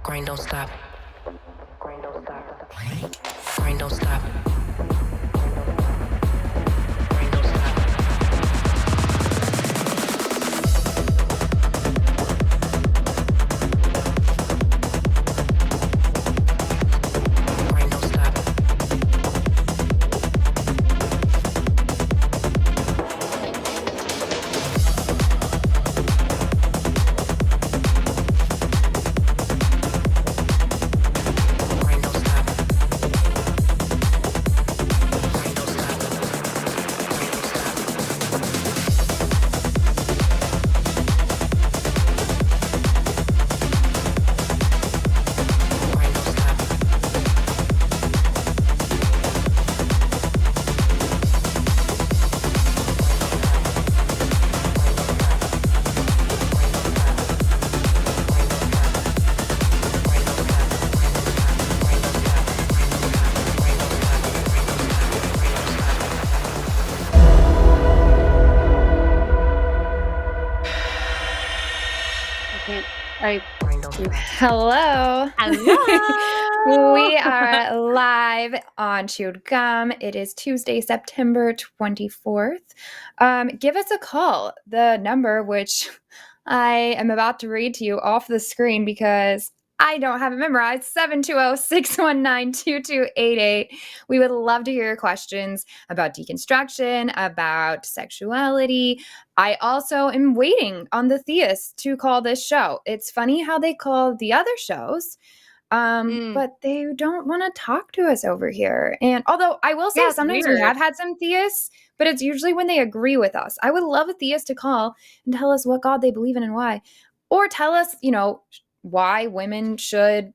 Grind don't stop. Grind don't stop. Grind don't stop. Grind don't stop. Grind don't stop. Grind don't stop. Grind don't stop. Grind don't stop. Grind don't stop. Grind don't stop. Hello. Hello. We are live on Chewed Gum. It is Tuesday, September 24th. Give us a call. The number, which I am about to read to you off the screen because I don't have it memorized, 720-619-2288. We would love to hear your questions about deconstruction, about sexuality. I also am waiting on the Theist to call this show. It's funny how they call the other shows, but they don't want to talk to us over here. And although I will say Yeah, it's sometimes we weird. have had some theists, but it's usually when they agree with us. I would love a theist to call and tell us what God they believe in and why. Or tell us, why women should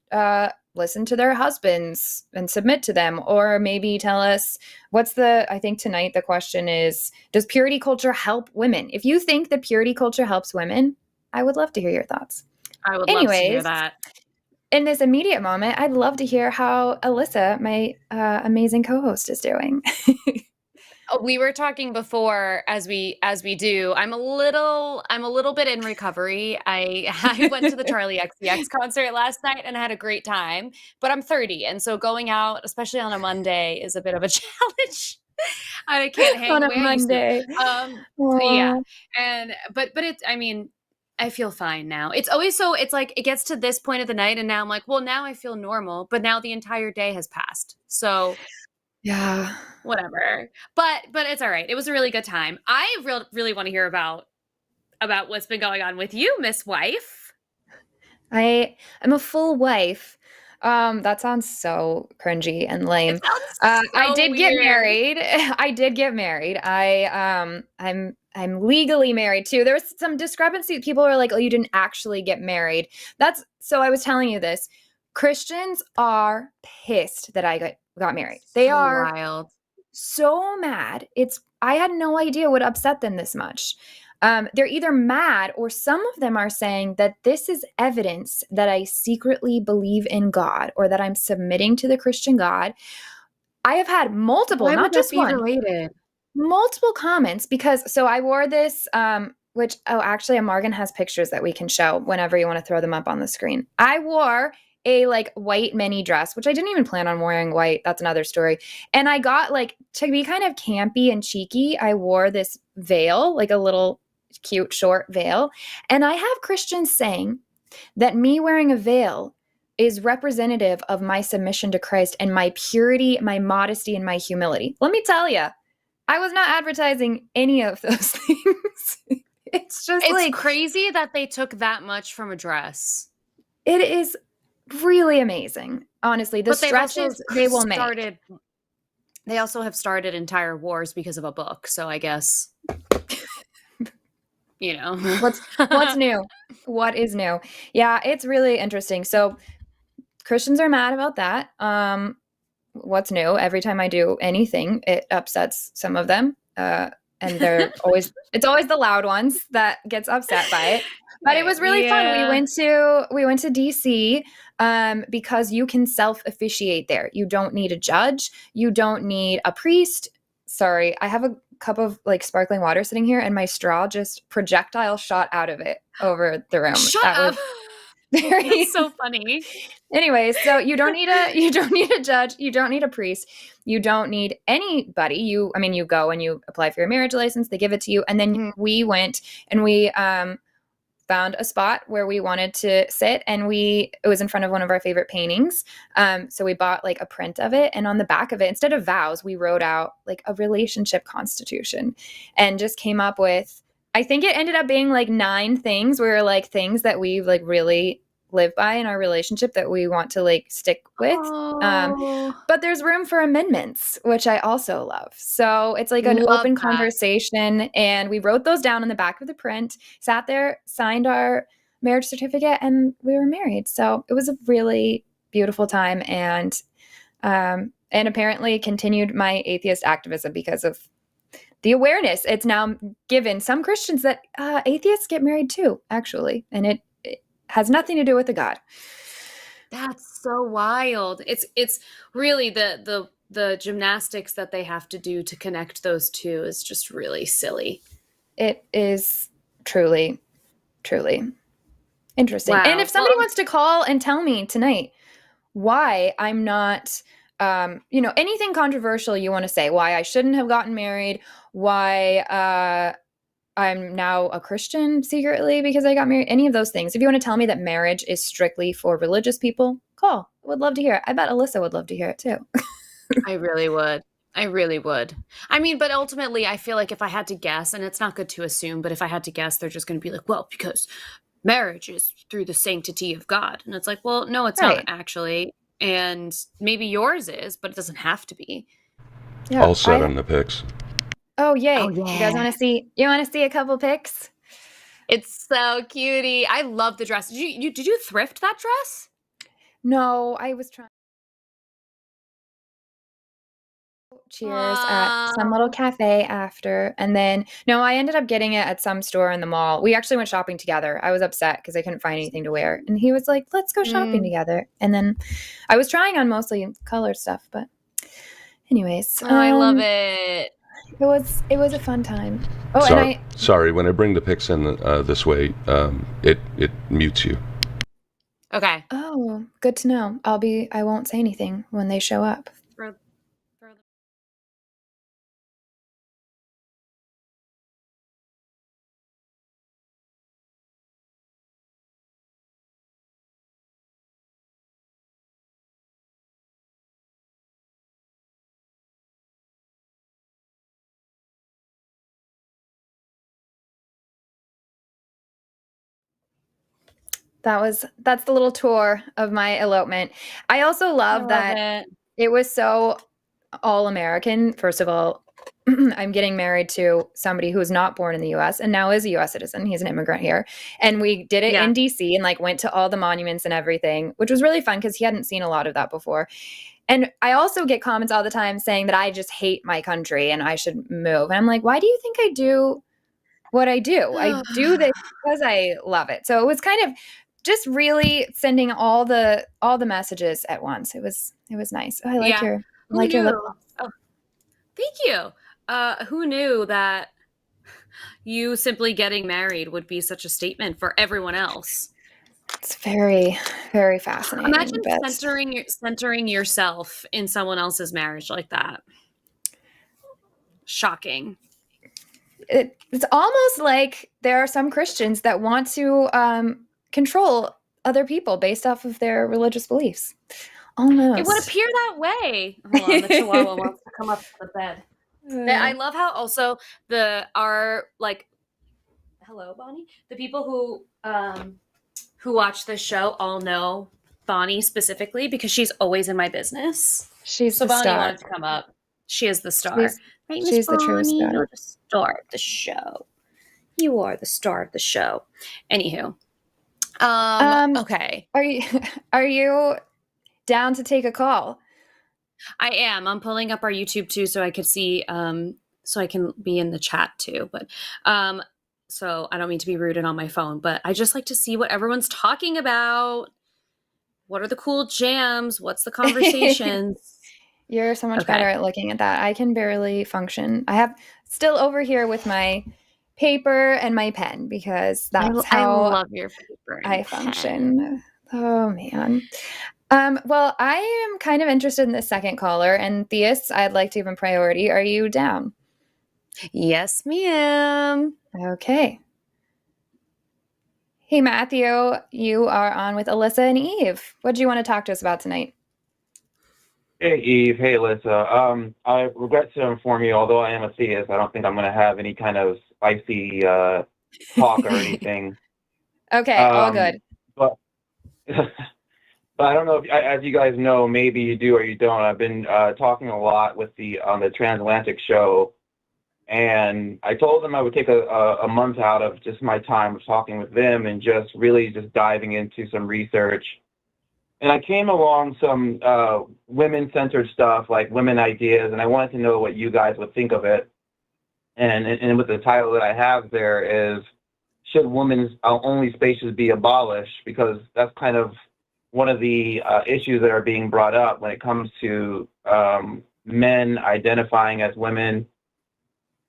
listen to their husbands and submit to them. Or maybe tell us I think tonight the question is, does purity culture help women? If you think that purity culture helps women, I would love to hear your thoughts. I would love to hear Anyways, that. In this immediate moment, I'd love to hear how Alyssa, my amazing co-host, is doing. We were talking before, as we do. I'm a little bit in recovery. I went to the Charlie XCX concert last night and I had a great time. But I'm 30, and so going out, especially on a Monday, is a bit of a challenge. I can't hang On the a way I used to. Monday. Yeah, Aw. and but it's. I mean, I feel fine now. It's always so. It's like it gets to this point of the night, and now I'm like, well, now I feel normal. But now the entire day has passed. So. Yeah. Whatever, but it's all right. It was a really good time. I really want to hear about what's been going on with you, Miss Wife. I am a full wife. That sounds so cringy and lame. It sounds so I did get weird. married. I did get married. I'm legally married too. There was some discrepancy. People are like, "Oh, you didn't actually get married." So I was telling you this. Christians are pissed that I got married. They So are wild. so mad. I had no idea what upset them this much. They're either mad or some of them are saying that this is evidence that I secretly believe in God or that I'm submitting to the Christian God. I have had multiple, Why not would that just be one, related? multiple comments because I wore this, actually Morgan has pictures that we can show whenever you want to throw them up on the screen. I wore a white mini dress, which I didn't even plan on wearing white. That's another story. And I got to be kind of campy and cheeky, I wore this veil, like a little cute short veil. And I have Christians saying that me wearing a veil is representative of my submission to Christ and my purity, my modesty, and my humility. Let me tell you, I was not advertising any of those things. It's crazy that they took that much from a dress. It is really amazing, honestly. The stretches they will make. They also have started entire wars because of a book. So I guess, what's new? What is new? Yeah, it's really interesting. So Christians are mad about that. What's new? Every time I do anything, it upsets some of them. And it's always the loud ones that gets upset by it. But it was really fun. We went to DC because you can self-officiate there. You don't need a judge. You don't need a priest. Sorry, I have a cup of sparkling water sitting here and my straw just projectile shot out of it over the room. Shut up. That's so funny. Anyway, so you don't need a judge, you don't need a priest, you don't need anybody. You go and you apply for your marriage license, they give it to you, and then we went and we found a spot where we wanted to sit, and it was in front of one of our favorite paintings. So we bought like a print of it, and on the back of it, instead of vows, we wrote out like a relationship constitution, and just came up with, I think it ended up being like 9 things where like things that we like really live by in our relationship that we want to like stick with. But there's room for amendments, which I also love. So it's like an open conversation, and we wrote those down on the back of the print, sat there, signed our marriage certificate, and we were married. So it was a really beautiful time, and apparently continued my atheist activism because of the awareness. It's now given some Christians that atheists get married too, actually, and it has nothing to do with the God. That's so wild. It's really the gymnastics that they have to do to connect those two is just really silly. It is truly, truly interesting. Wow. And if somebody wants to call and tell me tonight why I'm not, anything controversial you want to say, why I shouldn't have gotten married, why I'm now a Christian secretly because I got married, any of those things. If you want to tell me that marriage is strictly for religious people, call. I would love to hear it. I bet Alyssa would love to hear it too. I really would. I mean, but ultimately, I feel like if I had to guess, and it's not good to assume, but if I had to guess, they're just going to be like, well, because marriage is through the sanctity of God. And it's like, well, no, it's not actually. And maybe yours is, but it doesn't have to be. Yeah, all set on the pics. Oh, yay. Oh, yeah. You guys want to see? You want to see a couple pics? It's so cutie. I love the dress. Did you thrift that dress? No, I was trying. Cheers at some little cafe after. And then, no, I ended up getting it at some store in the mall. We actually went shopping together. I was upset because I couldn't find anything to wear. And he was like, let's go shopping together. And then I was trying on mostly colored stuff. But anyways. I love it. It was a fun time. Oh, sorry. When I bring the pics in this way, it mutes you. Okay. Oh, good to know. I won't say anything when they show up. That's the little tour of my elopement. I also love that it was so all American. First of all, I'm getting married to somebody who's not born in the US and now is a US citizen. He's an immigrant here. And we did it in DC and like went to all the monuments and everything, which was really fun because he hadn't seen a lot of that before. And I also get comments all the time saying that I just hate my country and I should move. And I'm like, why do you think I do what I do? I do this because I love it. So it was kind of just really sending all the messages at once. It was nice. Oh, I like your lip gloss. Oh, thank you. Who knew that you simply getting married would be such a statement for everyone else? It's very, very fascinating. Imagine centering yourself in someone else's marriage like that. Shocking. It's almost like there are some Christians that want to control other people based off of their religious beliefs. Almost. It would appear that way. Hold on, the Chihuahua wants to come up to the bed. I love how also hello, Bonnie. The people who watch this show all know Bonnie specifically because she's always in my business. She's so the Bonnie star. wanted to come up. She is the star. She's the true star. You're the star of the show. You are the star of the show. Anywho. Okay. Are you down to take a call? I am. I'm pulling up our YouTube too so I could see so I can be in the chat too. But so I don't mean to be rude and on my phone, but I just like to see what everyone's talking about. What are the cool jams? What's the conversations? You're so much better at looking at that. I can barely function. I have still over here with my paper and my pen because that's how I love your paper. I function. Oh man. Well, I am kind of interested in the second caller, and Theists, I'd like to give him priority. Are you down? Yes, ma'am. Okay. Hey, Matthew, you are on with Alyssa and Eve. What do you want to talk to us about tonight? Hey Eve, hey Alyssa. I regret to inform you, although I am a theist, I don't think I'm going to have any kind of spicy talk or anything. Okay, all Um, good. but but I don't know if, as you guys know, maybe you do or you don't. I've been talking a lot with the on the Transatlantic show, and I told them I would take a month out of just my time of talking with them and just really just diving into some research. And I came along some women-centered stuff, like women ideas, and I wanted to know what you guys would think of it. And with the title that I have there is, should women's only spaces be abolished? Because that's kind of one of the issues that are being brought up when it comes to men identifying as women.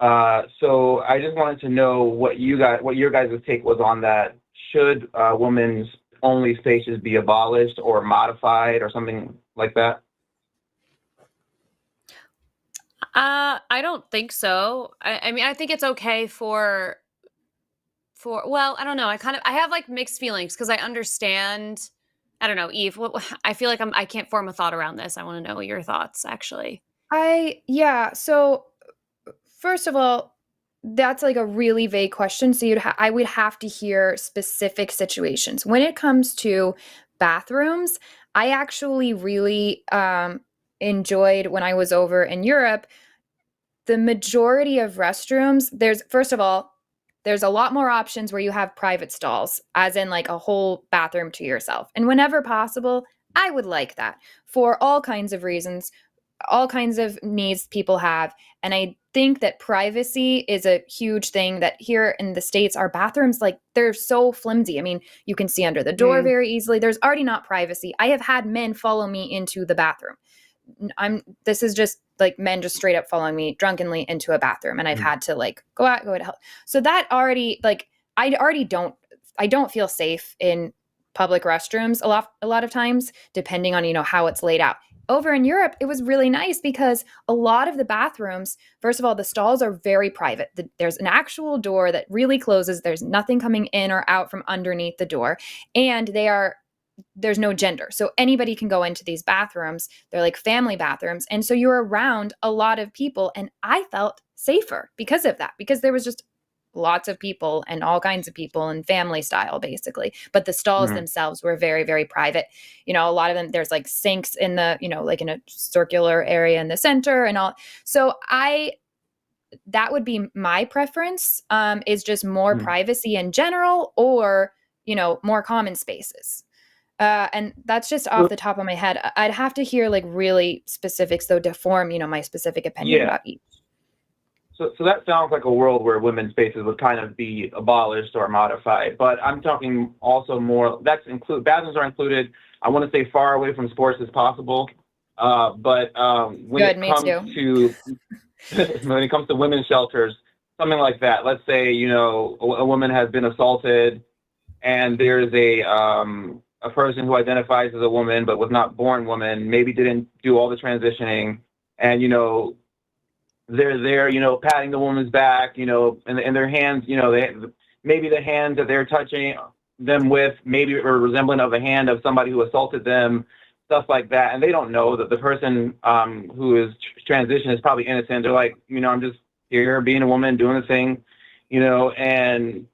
So I just wanted to know what your guys' take was on that. Should women's only spaces be abolished or modified or something like that? I don't think so. I mean, I think it's okay for well, I don't know. I have like mixed feelings because I understand. I don't know, Eve. I feel like I can't form a thought around this. I want to know your thoughts, actually. Yeah, so first of all, that's like a really vague question. So I would have to hear specific situations. When it comes to bathrooms, I actually really enjoyed when I was over in Europe. The majority of restrooms, first of all, there's a lot more options where you have private stalls, as in like a whole bathroom to yourself. And whenever possible, I would like that for all kinds of reasons, all kinds of needs people have. And I think that privacy is a huge thing that here in the States, our bathrooms, like they're so flimsy. I mean, you can see under the door very easily. There's already not privacy. I have had men follow me into the bathroom. This is just like men just straight up following me drunkenly into a bathroom, and I've had to like go to help. So that already, like, I don't feel safe in public restrooms a lot of times, depending on, how it's laid out. Over in Europe, it was really nice because a lot of the bathrooms, first of all, the stalls are very private. There's an actual door that really closes. There's nothing coming in or out from underneath the door, and there's no gender. So anybody can go into these bathrooms. They're like family bathrooms. And so you're around a lot of people. And I felt safer because of that, because there was just lots of people and all kinds of people and family style, basically. But the stalls themselves were very, very private. A lot of them, there's like sinks in the, like in a circular area in the center and all. So that would be my preference, is just more privacy in general, or, more common spaces. And that's just off the top of my head. I'd have to hear like really specifics though to form, my specific opinion about each. So that sounds like a world where women's spaces would kind of be abolished or modified. But I'm talking also more, bathrooms are included. I want to stay far away from sports as possible. But when it comes to women's shelters, something like that, let's say, a woman has been assaulted and there's a person who identifies as a woman but was not born woman, maybe didn't do all the transitioning, and they're there, patting the woman's back, and their hands, maybe the hands that they're touching them with maybe are resembling of a hand of somebody who assaulted them, stuff like that, and they don't know that the person who is transitioned is probably innocent. They're like, I'm just here being a woman doing the thing, and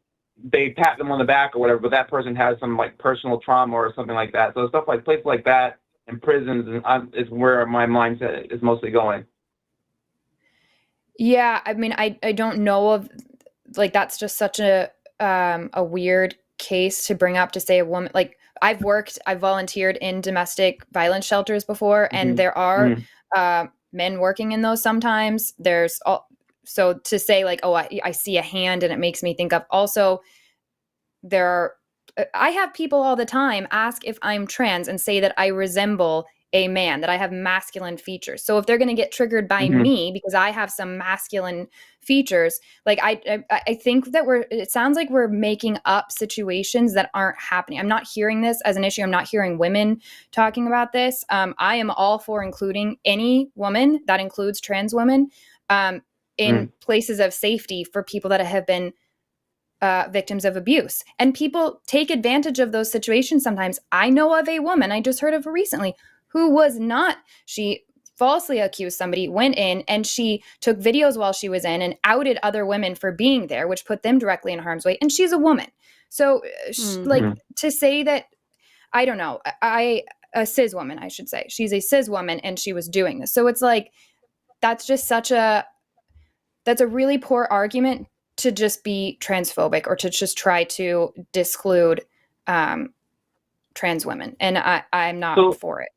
they pat them on the back or whatever, but that person has some like personal trauma or something like that. So stuff like places like that and prisons is where my mindset is mostly going. Yeah, I mean, I don't know of, like, that's just such a weird case to bring up, to say a woman, like, I've volunteered in domestic violence shelters before, and there are men working in those sometimes. So to say like, oh, I see a hand and it makes me think of, also I have people all the time ask if I'm trans and say that I resemble a man, that I have masculine features. So if they're going to get triggered by me because I have some masculine features, like I think that it sounds like we're making up situations that aren't happening. I'm not hearing this as an issue. I'm not hearing women talking about this. I am all for including any woman, that includes trans women, in places of safety for people that have been victims of abuse. And people take advantage of those situations sometimes. I know of a woman, I just heard of her recently, who was not, she falsely accused somebody, went in and she took videos while she was in and outed other women for being there, which put them directly in harm's way. And she's a woman. So like to say that, I don't know, a cis woman, I should say, she's a cis woman and she was doing this. So it's like, that's a really poor argument to just be transphobic or to just try to disclude trans women. And I'm not for it.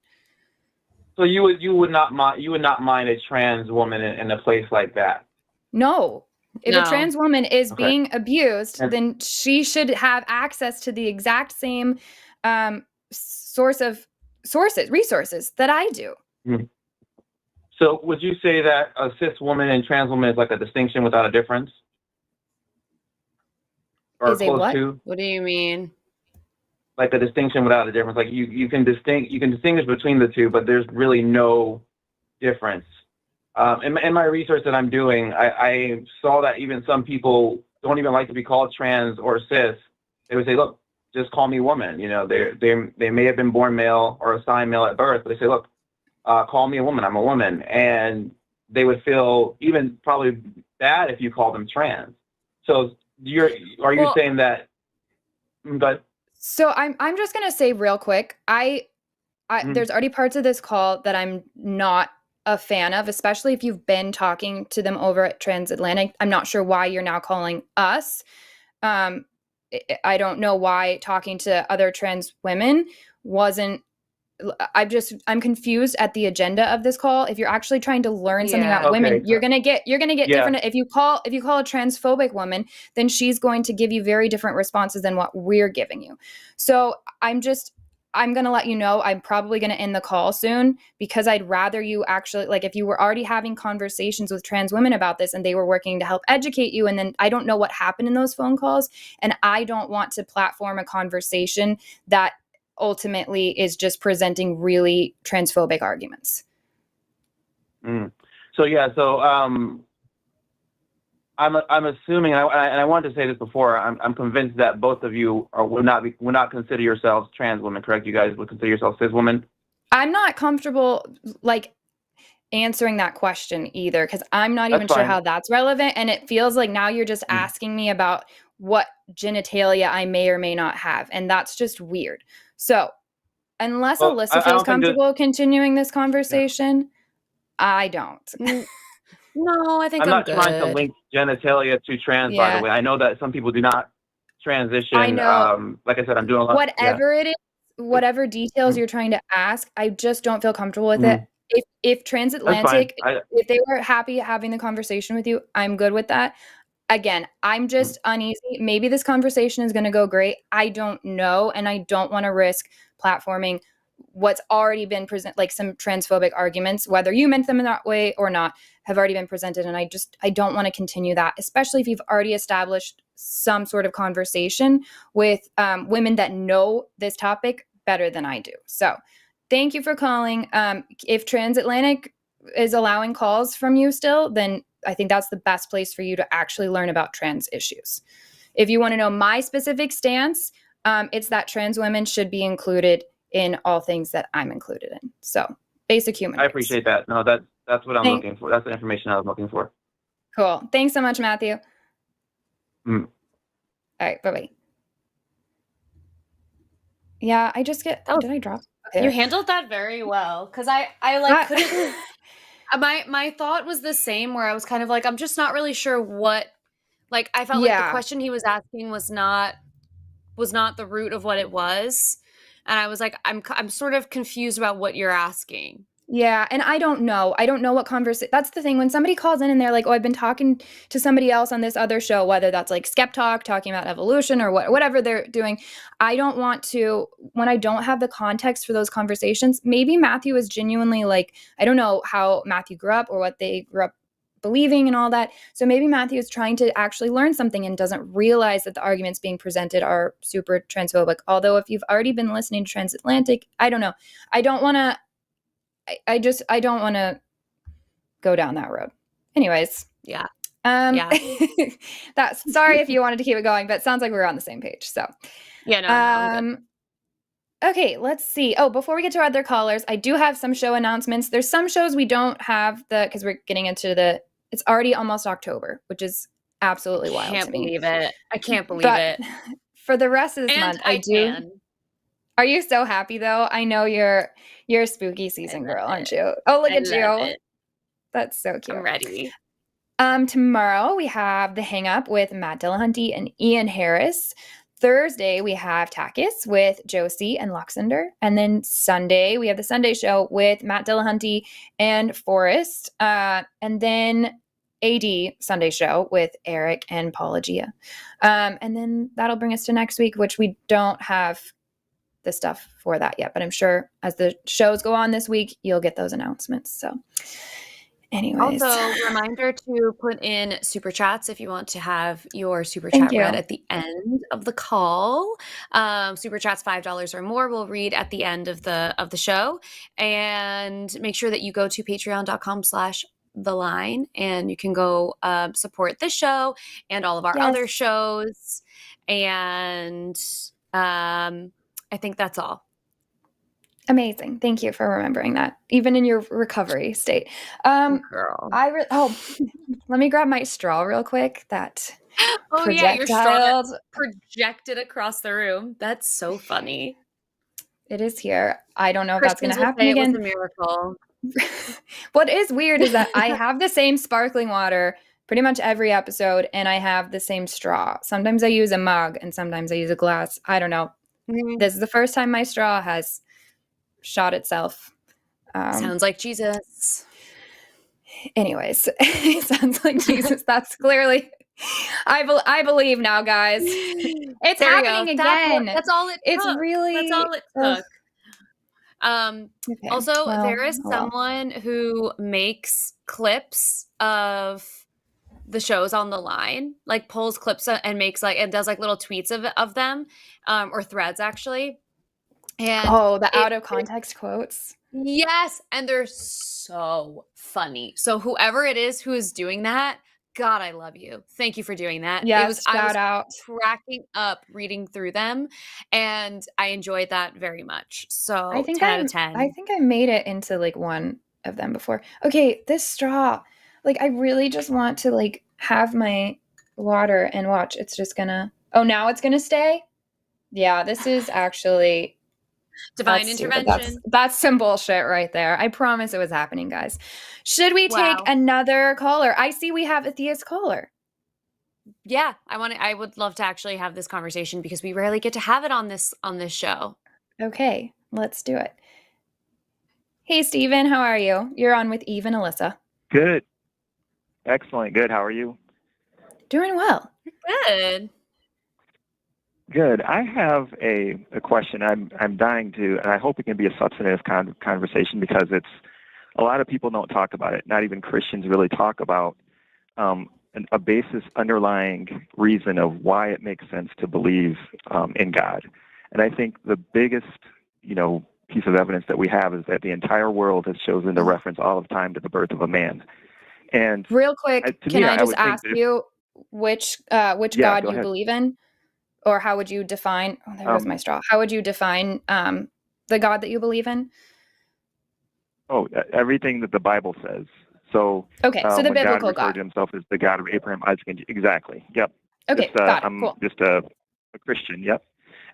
So you would not mind a trans woman in a place like that? No. If a trans woman is being abused, then she should have access to the exact same resources that I do. So would you say that a cis woman and trans woman is like a distinction without a difference? Or is a close what? to? What do you mean? Like a distinction without a difference. Like you can distinguish between the two, but there's really no difference. In my research that I'm doing, I saw that even some people don't even like to be called trans or cis. They would say, look, just call me woman. You know, they may have been born male or assigned male at birth, but they say, look, call me a woman. I'm a woman. And they would feel even probably bad if you call them trans. So are you saying that? But so I'm just gonna say real quick, there's already parts of this call that I'm not a fan of, especially if you've been talking to them over at Transatlantic. I'm not sure why you're now calling us. I don't know why talking to other trans women wasn't. I'm confused at the agenda of this call. If you're actually trying to learn something about women, you're gonna get different. If you call a transphobic woman, then she's going to give you very different responses than what we're giving you. So I'm gonna let you know I'm probably gonna end the call soon, because I'd rather you actually, like, if you were already having conversations with trans women about this and they were working to help educate you, and then I don't know what happened in those phone calls, and I don't want to platform a conversation that ultimately is just presenting really transphobic arguments. So I'm assuming, and I wanted to say this before, I'm convinced that both of you would not consider yourselves trans women, correct? You guys would consider yourselves cis women? I'm not comfortable like answering that question either, because I'm not even sure how that's relevant, and it feels like now you're just asking me about what genitalia I may or may not have, and that's just weird. So unless Alyssa feels comfortable continuing this conversation, I don't. No, I think I'm not good. trying to link genitalia to trans, by the way. I know that some people do not transition. I know. Like I said, I'm doing a lot. Whatever it is, whatever details you're trying to ask, I just don't feel comfortable with it. If Transatlantic, if they were happy having the conversation with you, I'm good with that. Again, I'm just uneasy. Maybe this conversation is going to go great. I don't know. And I don't want to risk platforming what's already been present, like some transphobic arguments, whether you meant them in that way or not, have already been presented. And I don't want to continue that, especially if you've already established some sort of conversation with women that know this topic better than I do. So thank you for calling. If Transatlantic is allowing calls from you still, then I think that's the best place for you to actually learn about trans issues. If you want to know my specific stance, it's that trans women should be included in all things that I'm included in. So basic human rights. I appreciate that. No, that's what I'm looking for. That's the information I was looking for. Cool. Thanks so much, Matthew. All right. Bye-bye. Yeah, I just get, did I drop? Okay. You handled that very well. Cause I couldn't, my thought was the same, where I was kind of like, I'm just not really sure what, like, I felt like the question he was asking was not the root of what it was. And I was like, I'm sort of confused about what you're asking. Yeah, and I don't know. I don't know what conversation. That's the thing. When somebody calls in and they're like, "Oh, I've been talking to somebody else on this other show," whether that's like Skep Talk, talking about evolution or whatever they're doing, I don't want to. When I don't have the context for those conversations, maybe Matthew is genuinely like, I don't know how Matthew grew up or what they grew up believing and all that. So maybe Matthew is trying to actually learn something and doesn't realize that the arguments being presented are super transphobic. Although if you've already been listening to Transatlantic, I don't know. I don't want to. I don't want to go down that road. Anyways. Yeah. Yeah. That's sorry if you wanted to keep it going, but it sounds like we're on the same page. So yeah, no, I'm good. Okay, let's see. Oh, before we get to our other callers, I do have some show announcements. There's some shows we don't have because we're getting into it's already almost October, which is absolutely wild to me. I can't believe it. For the rest of this month, I do. Can. Are you so happy though? I know you're a spooky season girl, aren't you? Oh, look at you. That's so cute. I'm ready. Tomorrow we have The Hang Up with Matt Dillahunty and Ian Harris. Thursday we have Takis with Josie and Luxander. And then Sunday we have the Sunday show with Matt Dillahunty and Forrest. And then AD Sunday show with Eric and Paula Gia. And then that'll bring us to next week, which we don't have the stuff for that yet, but I'm sure as the shows go on this week, you'll get those announcements. So anyways. Also, reminder to put in super chats if you want to have your super chat read at the end of the call. Super chats $5 or more we'll read at the end of the show. And make sure that you go to patreon.com/theline and you can go support this show and all of our other shows. And I think that's all. Amazing. Thank you for remembering that, even in your recovery state. Girl. Let me grab my straw real quick. That yeah, your straw projected across the room. That's so funny. It is here. I don't know if that's going to happen again. It was a miracle. What is weird is that I have the same sparkling water pretty much every episode, and I have the same straw. Sometimes I use a mug, and sometimes I use a glass. I don't know. Mm-hmm. This is the first time my straw has shot itself. Sounds like Jesus. Anyways, it sounds like Jesus. That's clearly, I believe now, guys. It's happening again. That's all it took. It's really. That's all it took. Okay. Also, there is someone who makes clips of the shows on the line, like pulls clips and makes and does little tweets of them, or threads actually. And the out of context quotes. Yes, and they're so funny. So whoever it is who is doing that, God, I love you. Thank you for doing that. Yes, I was cracking up reading through them, and I enjoyed that very much. So I think 10 out of 10. I think I made it into one of them before. Okay, this straw. I really just want to have my water and watch. It's just gonna. Oh, now it's gonna stay. Yeah, this is actually divine intervention. That's some bullshit right there. I promise it was happening, guys. Should we take another caller? I see we have a Theist caller. Yeah, I would love to actually have this conversation because we rarely get to have it on this show. Okay, let's do it. Hey, Steven, how are you? You're on with Eve and Alyssa. Good. Excellent. Good. How are you? Doing well. Good. Good. I have a question. I'm dying to, and I hope it can be a substantive conversation because it's a lot of people don't talk about it. Not even Christians really talk about a basis underlying reason of why it makes sense to believe in God. And I think the biggest, piece of evidence that we have is that the entire world has chosen to reference all of time to the birth of a man. And real quick, can I just ask you which God you believe in? Or how would you define, there goes my straw. How would you define the God that you believe in? Everything that the Bible says. So, okay, so the biblical God referred to himself as the God of Abraham, Isaac, and exactly. Yep. Okay, got it. Cool. I'm just a Christian. Yep.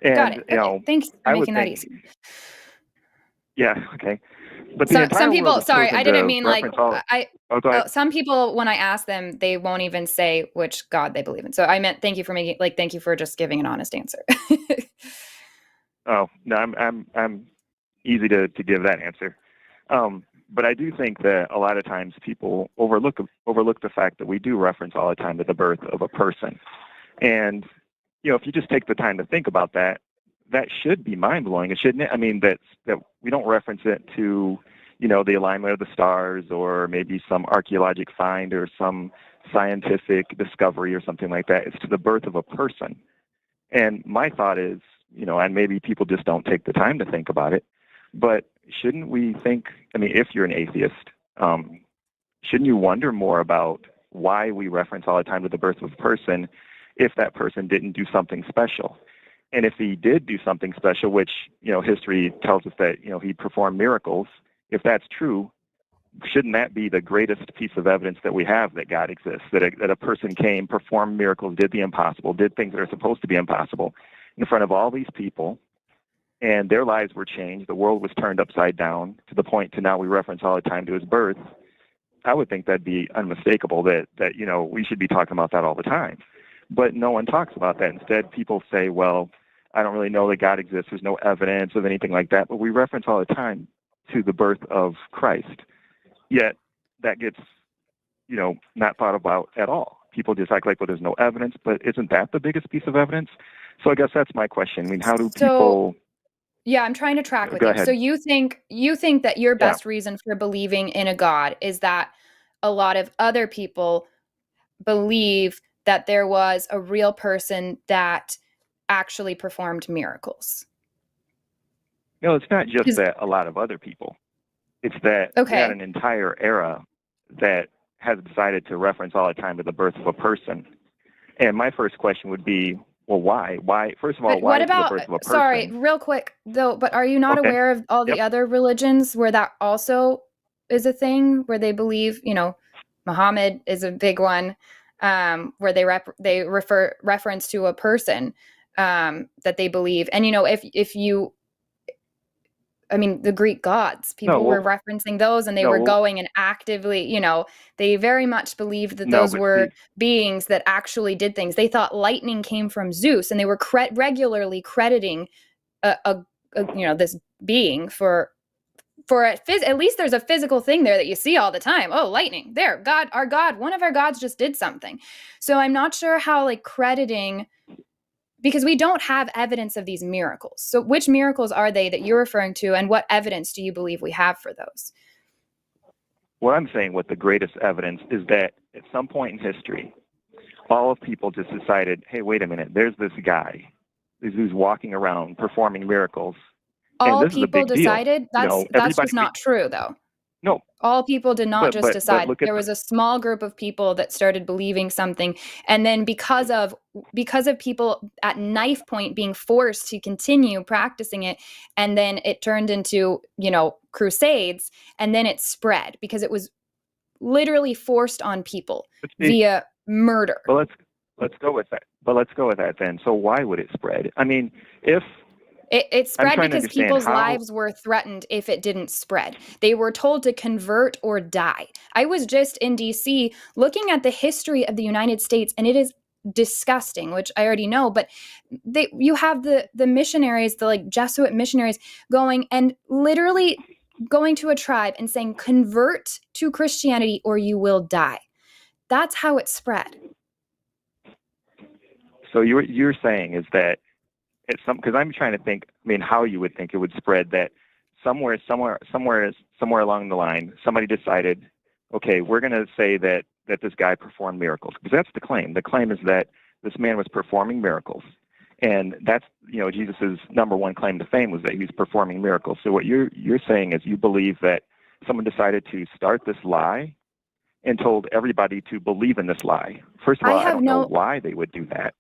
And, got it. Okay. Thanks for making that easy. Yeah. Okay. But some people, sorry, I didn't mean some people, when I ask them, they won't even say which God they believe in. So I meant thank you for just giving an honest answer. Oh no, I'm easy to give that answer. But I do think that a lot of times people overlook the fact that we do reference all the time to the birth of a person. And, if you just take the time to think about that, that should be mind-blowing, shouldn't it? I mean, that we don't reference it to, the alignment of the stars or maybe some archaeological find or some scientific discovery or something like that. It's to the birth of a person. And my thought is, and maybe people just don't take the time to think about it, but shouldn't we think, if you're an atheist, shouldn't you wonder more about why we reference all the time to the birth of a person if that person didn't do something special? And if he did do something special, which, history tells us that, he performed miracles, if that's true, shouldn't that be the greatest piece of evidence that we have that God exists, that a person came, performed miracles, did the impossible, did things that are supposed to be impossible in front of all these people, and their lives were changed, the world was turned upside down to the point to now we reference all the time to his birth? I would think that'd be unmistakable that we should be talking about that all the time. But no one talks about that. Instead, people say, well, I don't really know that God exists. There's no evidence of anything like that. But we reference all the time to the birth of Christ. Yet that gets, not thought about at all. People just act like, well, there's no evidence. But isn't that the biggest piece of evidence? So I guess that's my question. How do people... Yeah, I'm trying to track with Go you. ahead. So you think that your best reason for believing in a God is that a lot of other people believe that there was a real person that actually performed miracles. No, it's not just that a lot of other people. It's that we had an entire era that has decided to reference all the time to the birth of a person. And my first question would be, well, why? Why? First of all, why is the birth of a person? Sorry, real quick though, but are you not aware of all the other religions where that also is a thing, where they believe, Muhammad is a big one, where they reference to a person that they believe, and if you, the Greek gods, people were referencing those, and they were going and actively, they very much believed that those were beings that actually did things. They thought lightning came from Zeus, and they were regularly crediting this being for at least there's a physical thing there that you see all the time. Oh, lightning, there, God, our God, one of our gods just did something. So I'm not sure how crediting, because we don't have evidence of these miracles. So which miracles are they that you're referring to, and what evidence do you believe we have for those? What I'm saying, what the greatest evidence is that at some point in history, all of people just decided, hey, wait a minute, there's this guy who's walking around performing miracles. All people decided? That's just not true, though. No. All people did not just decide. There was a small group of people that started believing something, and then because of people at knife point being forced to continue practicing it, and then it turned into, crusades, and then it spread because it was literally forced on people via murder. Well, let's go with that. But let's go with that then. So why would it spread? If It spread because people's lives were threatened if it didn't spread. They were told to convert or die. I was just in DC looking at the history of the United States, and it is disgusting, which I already know, but you have the missionaries, the Jesuit missionaries going and literally going to a tribe and saying, convert to Christianity or you will die. That's how it spread. So you're saying is that because I'm trying to think, how you would think it would spread, that somewhere along the line, somebody decided, okay, we're going to say that this guy performed miracles, because that's the claim. The claim is that this man was performing miracles, and that's Jesus's number one claim to fame was that he's performing miracles. So what you're saying is you believe that someone decided to start this lie and told everybody to believe in this lie. First of all, I don't know why they would do that.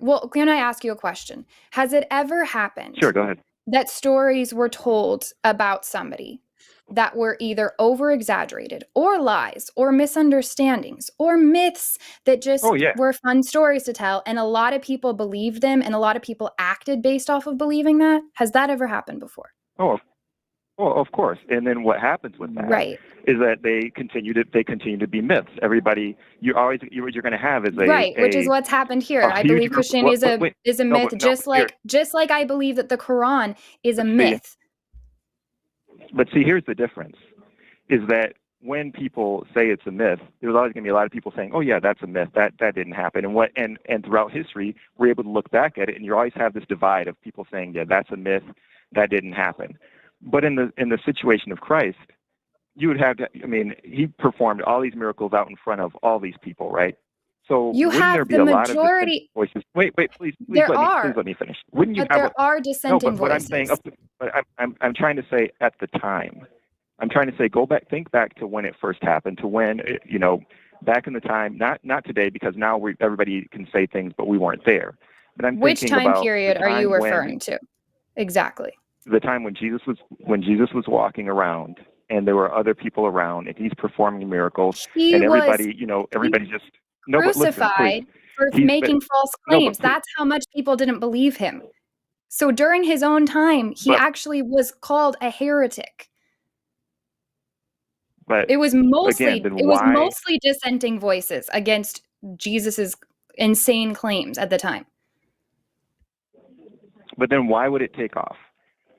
Well, can I ask you a question? Has it ever happened? Sure, go ahead. That stories were told about somebody that were either over-exaggerated or lies or misunderstandings or myths that just were fun stories to tell, and a lot of people believed them and a lot of people acted based off of believing that? Has that ever happened before? Oh, of course. And then what happens with that is that they continue to be myths. Everybody, what you're going to have is which is what's happened here. I believe Christianity is a myth, just like I believe that the Quran is a myth. But see, here's the difference. is that when people say it's a myth, there's always going to be a lot of people saying, "Oh yeah, that's a myth. That didn't happen." And throughout history, we're able to look back at it, and you always have this divide of people saying, "Yeah, that's a myth. That didn't happen." But in the situation of Christ, you would have to. I mean, he performed all these miracles out in front of all these people, right? So You wouldn't have there be the a lot of dissenting majority. voices? Wait, please There please are, let me finish. Wouldn't you but have there are no? dissenting But what I'm voices. saying, I'm trying to say at the time. I'm trying to say think back to when it first happened, to when back in the time, not today, because now everybody can say things, but we weren't there. But I'm Which thinking time about period the are you time when referring to? Exactly. the time when Jesus was walking around, and there were other people around, and he's performing miracles, He and was everybody just no. But listen, crucified please. for He's making false no, but claims. please, That's how much people didn't believe him. So during his own time, he but actually was called a heretic. but It was again, then mostly dissenting voices against Jesus's insane claims at the time. But then why would it take off?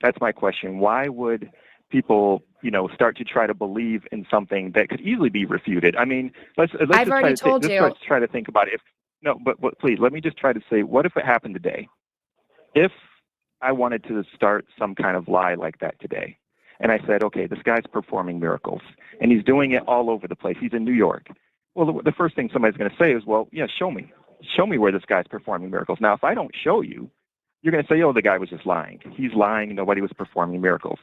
That's my question. Why would people, start to try to believe in something that could easily be refuted? I mean, let's I've already told you. Let's try to think about it. But please, let me just try to say, what if it happened today? If I wanted to start some kind of lie like that today, and I said, okay, this guy's performing miracles, and he's doing it all over the place. He's in New York. Well, the first thing somebody's going to say is, well, yeah, show me. Show me where this guy's performing miracles. Now, if I don't show you, you're going to say, oh, the guy was just lying. He's lying. Nobody was performing miracles.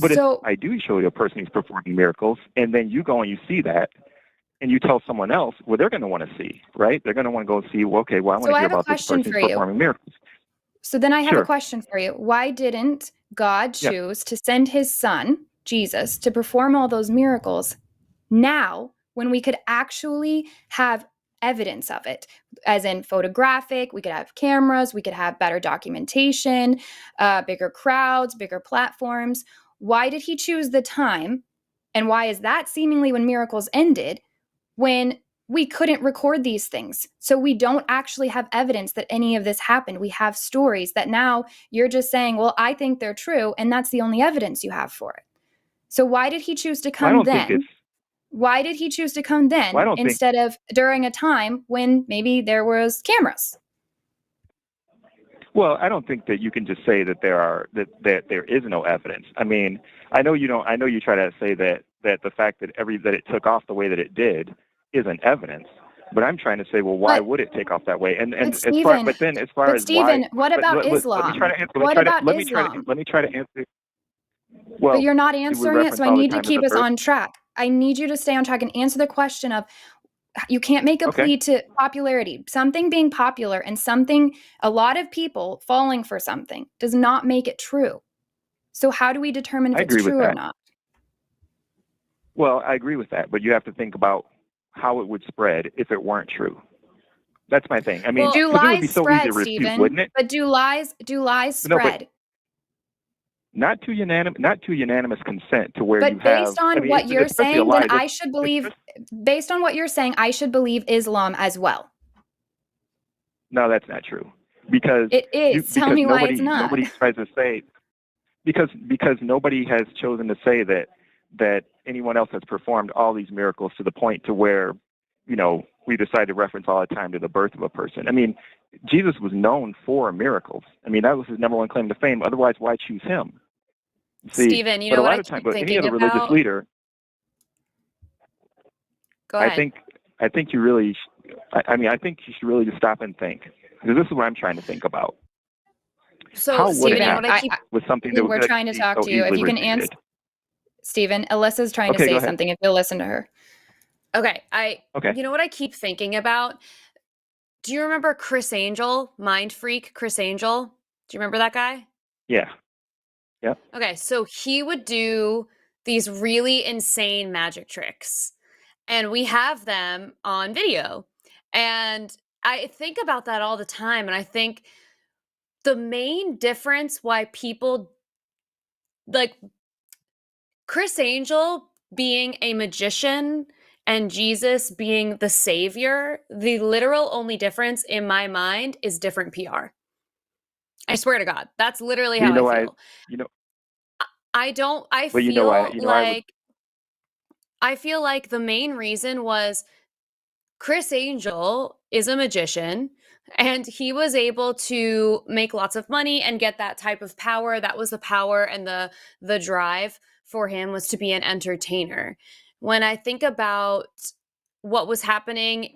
But if I do show you a person who's performing miracles, and then you go and you see that, and you tell someone else, well, they're going to want to see, right? They're going to want to go see, well, okay, well, I want to hear about this person who's performing miracles. So then I have Sure. a question for you. Why didn't God choose to send his son, Jesus, to perform all those miracles now when we could actually have evidence of it, as in photographic? We could have cameras, we could have better documentation, bigger crowds, bigger platforms. Why did he choose the time? And why is that seemingly when miracles ended, when we couldn't record these things? So we don't actually have evidence that any of this happened. We have stories that now you're just saying, well, I think they're true, and that's the only evidence you have for it. So why did he choose to come then? Why did he choose to come then instead of during a time when maybe there was cameras? Well, I don't think that you can just say that that there is no evidence. I mean, I know you don't. I know you try to say that the fact that it took off the way that it did isn't evidence. But I'm trying to say, well, why would it take off that way? And as far as Stephen, why, what about Islam? Let me try to answer. What about Islam? Let me try to answer. Well, but you're not answering it, so I need to keep us on on track. I need you to stay on track and answer the question of, you can't make a plea to popularity. Something being popular and a lot of people falling for something does not make it true. So how do we determine if it's true or not? Well, I agree with that, but you have to think about how it would spread if it weren't true. That's my thing. I mean, do lies it would be so spread, easy to refute, Stephen? wouldn't it? But do lies spread? Not to unanimous consent to where but you have. Based on what you're saying, then I should believe. Based on what you're saying, I should believe Islam as well. No, that's not true. Because it is. Tell me why it's not. Nobody tries to say because nobody has chosen to say that anyone else has performed all these miracles to the point to where, we decide to reference all the time to the birth of a person. I mean, Jesus was known for miracles. I mean, that was his number one claim to fame. Otherwise, why choose him? See, Stephen, you know what I keep thinking any other religious leader. Go ahead. I think you really. I think you should really just stop and think, because this is what I'm trying to think about. So, how Stephen, would it happen with something that we're trying to talk to you. If you can answer, Stephen, Alyssa's trying to say something. If you'll listen to her. Okay. You know what I keep thinking about? Do you remember Chris Angel, Mind Freak Chris Angel? Do you remember that guy? Yeah. Yeah. Okay, so he would do these really insane magic tricks, and we have them on video. And I think about that all the time, and I think the main difference why people like Chris Angel being a magician and Jesus being the savior, the literal only difference in my mind is different PR. I swear to God, that's literally how I feel. I feel like I feel like the main reason was Chris Angel is a magician and he was able to make lots of money and get that type of power. That was the power and the drive for him was to be an entertainer. When I think about what was happening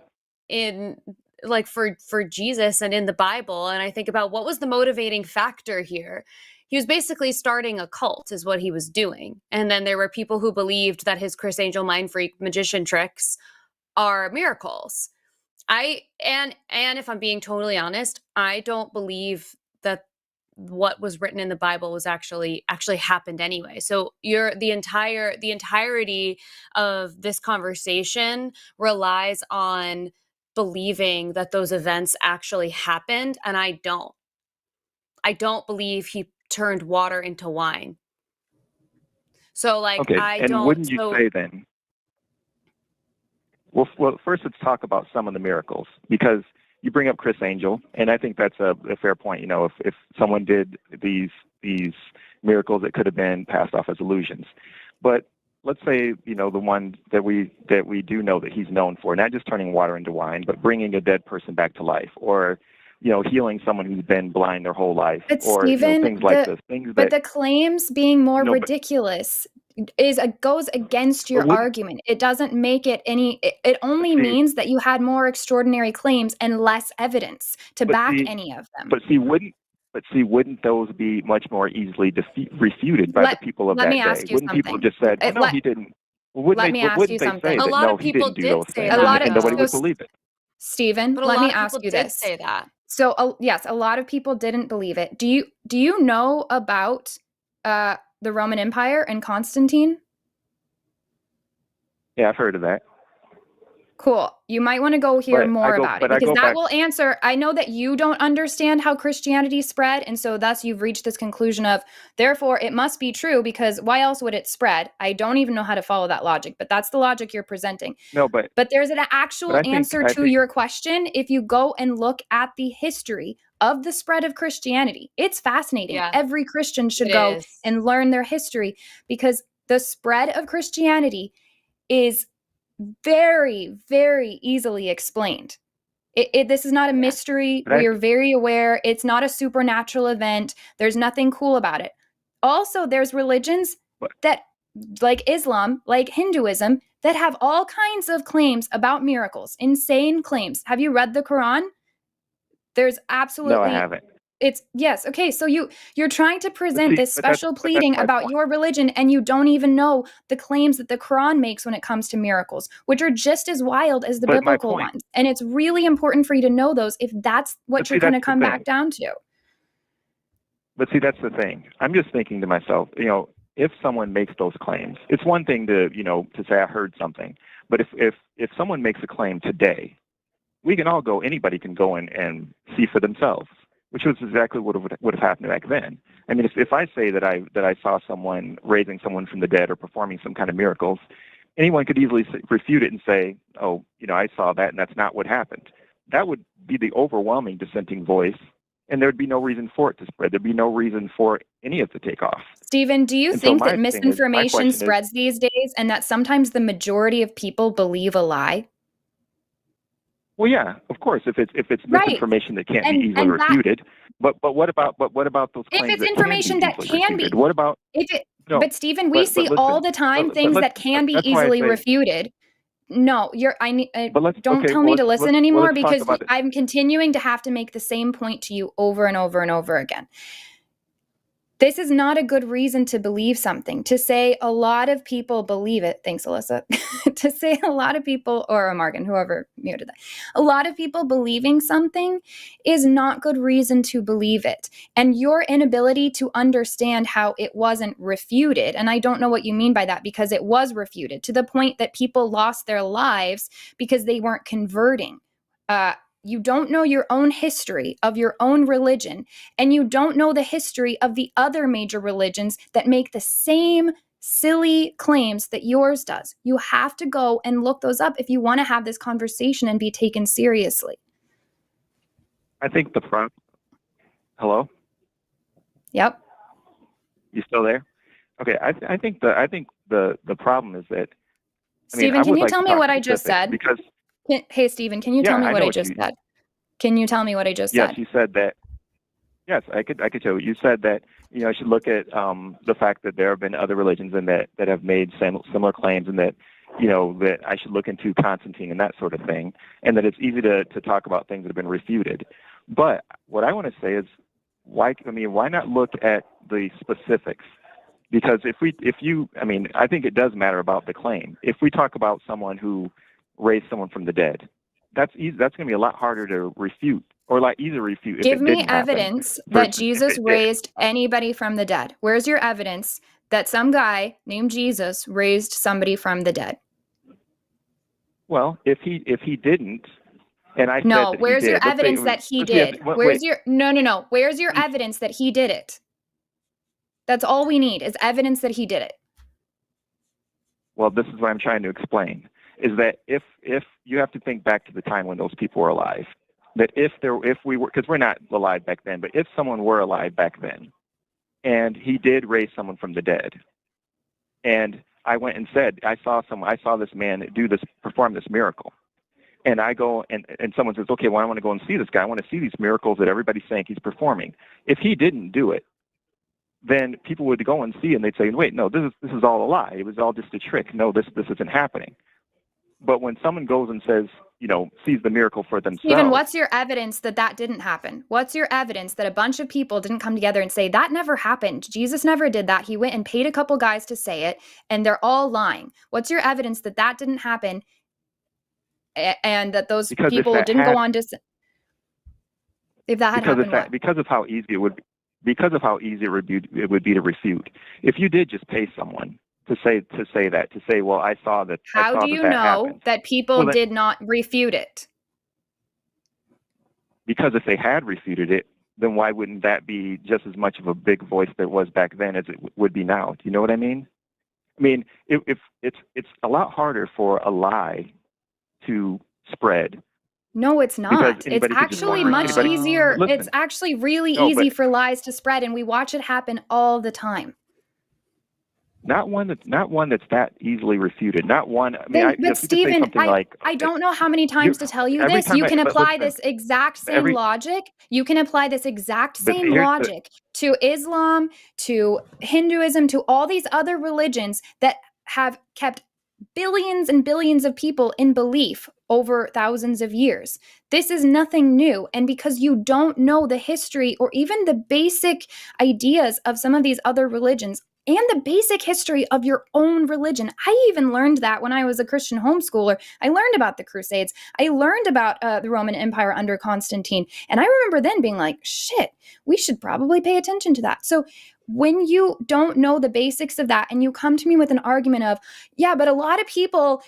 in like for Jesus and in the Bible, and I think about what was the motivating factor here, he was basically starting a cult is what he was doing. And then there were people who believed that his Chris Angel mind freak magician tricks are miracles. And if I'm being totally honest, I don't believe that what was written in the Bible was actually happened anyway. So the entirety of this conversation relies on believing that those events actually happened, and I don't believe he turned water into wine. So like Okay, I and don't wouldn't you so say then? Well, first let's talk about some of the miracles, because you bring up Chris Angel, and I think that's a fair point. You know, if someone did these miracles, it could have been passed off as illusions. But let's say, you know, the one that we do know that he's known for, not just turning water into wine, but bringing a dead person back to life, or, you know, healing someone who's been blind their whole life, But or Stephen, things like this. but the claims being more No, but- ridiculous goes against your But wouldn't- argument. It doesn't make it any. It only See- means that you had more extraordinary claims and less evidence to But back see- any of them. wouldn't those be much more easily refuted by the people of let that me day? ask you Wouldn't people something. have just said, "Oh, no, he didn't"? Well, let me ask wouldn't you they something. say that A lot no, of he people didn't do did those say things, that, and nobody though. would believe it? Stephen, but a let lot me of ask people you did this. say that. So, yes, a lot of people didn't believe it. Do you know about the Roman Empire and Constantine? Yeah, I've heard of that. Cool. You might want to go hear more about it, because that will answer. I know that you don't understand how Christianity spread, and so thus you've reached this conclusion of, therefore, it must be true, because why else would it spread? I don't even know how to follow that logic, but that's the logic you're presenting. No, but there's an actual answer to your question if you go and look at the history of the spread of Christianity. It's fascinating. Yeah, Every Christian should it go is. and learn their history, because the spread of Christianity is very, very easily explained. This is not a mystery. We are very aware. It's not a supernatural event. There's nothing cool about it. Also, there's religions that, like Islam, like Hinduism, that have all kinds of claims about miracles, insane claims. Have you read the Quran? There's absolutely... No, I haven't. Yes. Okay. So you're trying to present this special that's pleading my about point. your religion, and you don't even know the claims that the Quran makes when it comes to miracles, which are just as wild as the biblical ones. And it's really important for you to know those if that's what you're going to come back down to. But see, that's the thing. I'm just thinking to myself, you know, if someone makes those claims, it's one thing to, you know, to say I heard something. But if someone makes a claim today, we can all go, anybody can go in and see for themselves, which was exactly what would have happened back then. I mean, if I say that I saw someone raising someone from the dead or performing some kind of miracles, anyone could easily refute it and say, oh, you know, I saw that and that's not what happened. That would be the overwhelming dissenting voice, and there would be no reason for it to spread. There'd be no reason for any of the takeoff. Stephen, do you think that misinformation spreads these days, and that sometimes the majority of people believe a lie? Well, yeah, of course. If it's misinformation that can't be easily refuted, but what about those claims? If it's information that can be, what about? But Stephen, we see all the time things that can be easily refuted. No, don't tell me to listen anymore, because I'm continuing to have to make the same point to you over and over and over again. This is not a good reason to believe something. To say a lot of people believe it. Thanks, Alyssa. To say a lot of people, or Morgan, whoever muted that, a lot of people believing something is not good reason to believe it. And your inability to understand how it wasn't refuted, and I don't know what you mean by that, because it was refuted to the point that people lost their lives because they weren't converting. You don't know your own history of your own religion, and you don't know the history of the other major religions that make the same silly claims that yours does. You have to go and look those up if you want to have this conversation and be taken seriously. I think the front. Hello? Yep. You still there? Okay. I think the problem is that Stephen, can would you like tell to me talk what I just specifics said? because, Hey, Stephen, can you yeah, tell me I what know I what just you, said? Can you tell me what I just yes, said? you said that. Yes, I could tell you. You said that, I should look at the fact that there have been other religions and that have made similar claims, and that, that I should look into Constantine and that sort of thing, and that it's easy to talk about things that have been refuted. But what I want to say is, why not look at the specifics? Because I think it does matter about the claim. If we talk about someone who raised someone from the dead, that's easy. That's going to be a lot harder to refute, or a lot easier to refute if Give it me didn't happen. evidence that versus if Jesus it did. raised anybody from the dead. Where's your evidence that some guy named Jesus raised somebody from the dead? Well, if he didn't, and I said No, that where's he your did, let's say evidence that he let's say did? wait, Where's your no. Where's your He- evidence that he did it? That's all we need is evidence that he did it. well, this is what I'm trying to explain, is that if you have to think back to the time when those people were alive, that if we were, because we're not alive back then, but if someone were alive back then, and he did raise someone from the dead, and I went and said, I saw this man perform this miracle, and I go and someone says, okay, well, I want to go and see this guy. I want to see these miracles that everybody's saying he's performing. If he didn't do it, then people would go and see, and they'd say, wait, no, this is all a lie. It was all just a trick. No, this isn't happening. But when someone goes and says, sees the miracle for themselves. Stephen, what's your evidence that didn't happen? What's your evidence that a bunch of people didn't come together and say, that never happened? Jesus never did that. He went and paid a couple guys to say it, and they're all lying. What's your evidence that didn't happen, and that those people didn't go on to say, if that had happened, what? Because of how easy it would be. Because of how easy it would be to refute. If you did just pay someone to say, well, I saw that. How do you know that people did not refute it? Because if they had refuted it, then why wouldn't that be just as much of a big voice that was back then as it would be now? Do you know what I mean? I mean, if it's a lot harder for a lie to spread. No, it's not. It's actually much easier. Listen, it's actually really easy for lies to spread, and we watch it happen all the time. Not one that's that easily refuted. Not one. But Stephen, I don't know how many times to tell you this. You can apply this exact same logic. You can apply this exact same logic to Islam, to Hinduism, to all these other religions that have kept billions and billions of people in belief over thousands of years. This is nothing new. And because you don't know the history or even the basic ideas of some of these other religions and the basic history of your own religion. I even learned that when I was a Christian homeschooler. I learned about the Crusades. I learned about the Roman Empire under Constantine. And I remember then being like, shit, we should probably pay attention to that. So when you don't know the basics of that and you come to me with an argument of, yeah, but a lot of people,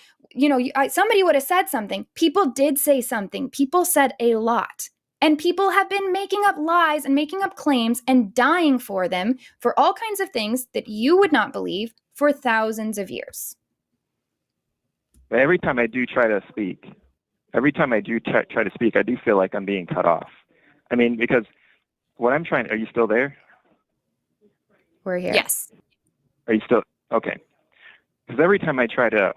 somebody would have said something. People did say something. People said a lot. And people have been making up lies and making up claims and dying for them for all kinds of things that you would not believe for thousands of years. But every time I do try to speak, I do feel like I'm being cut off. I mean, because what I'm trying, are you still there? We're here. Yes. Are you still? Okay. Because every time I try to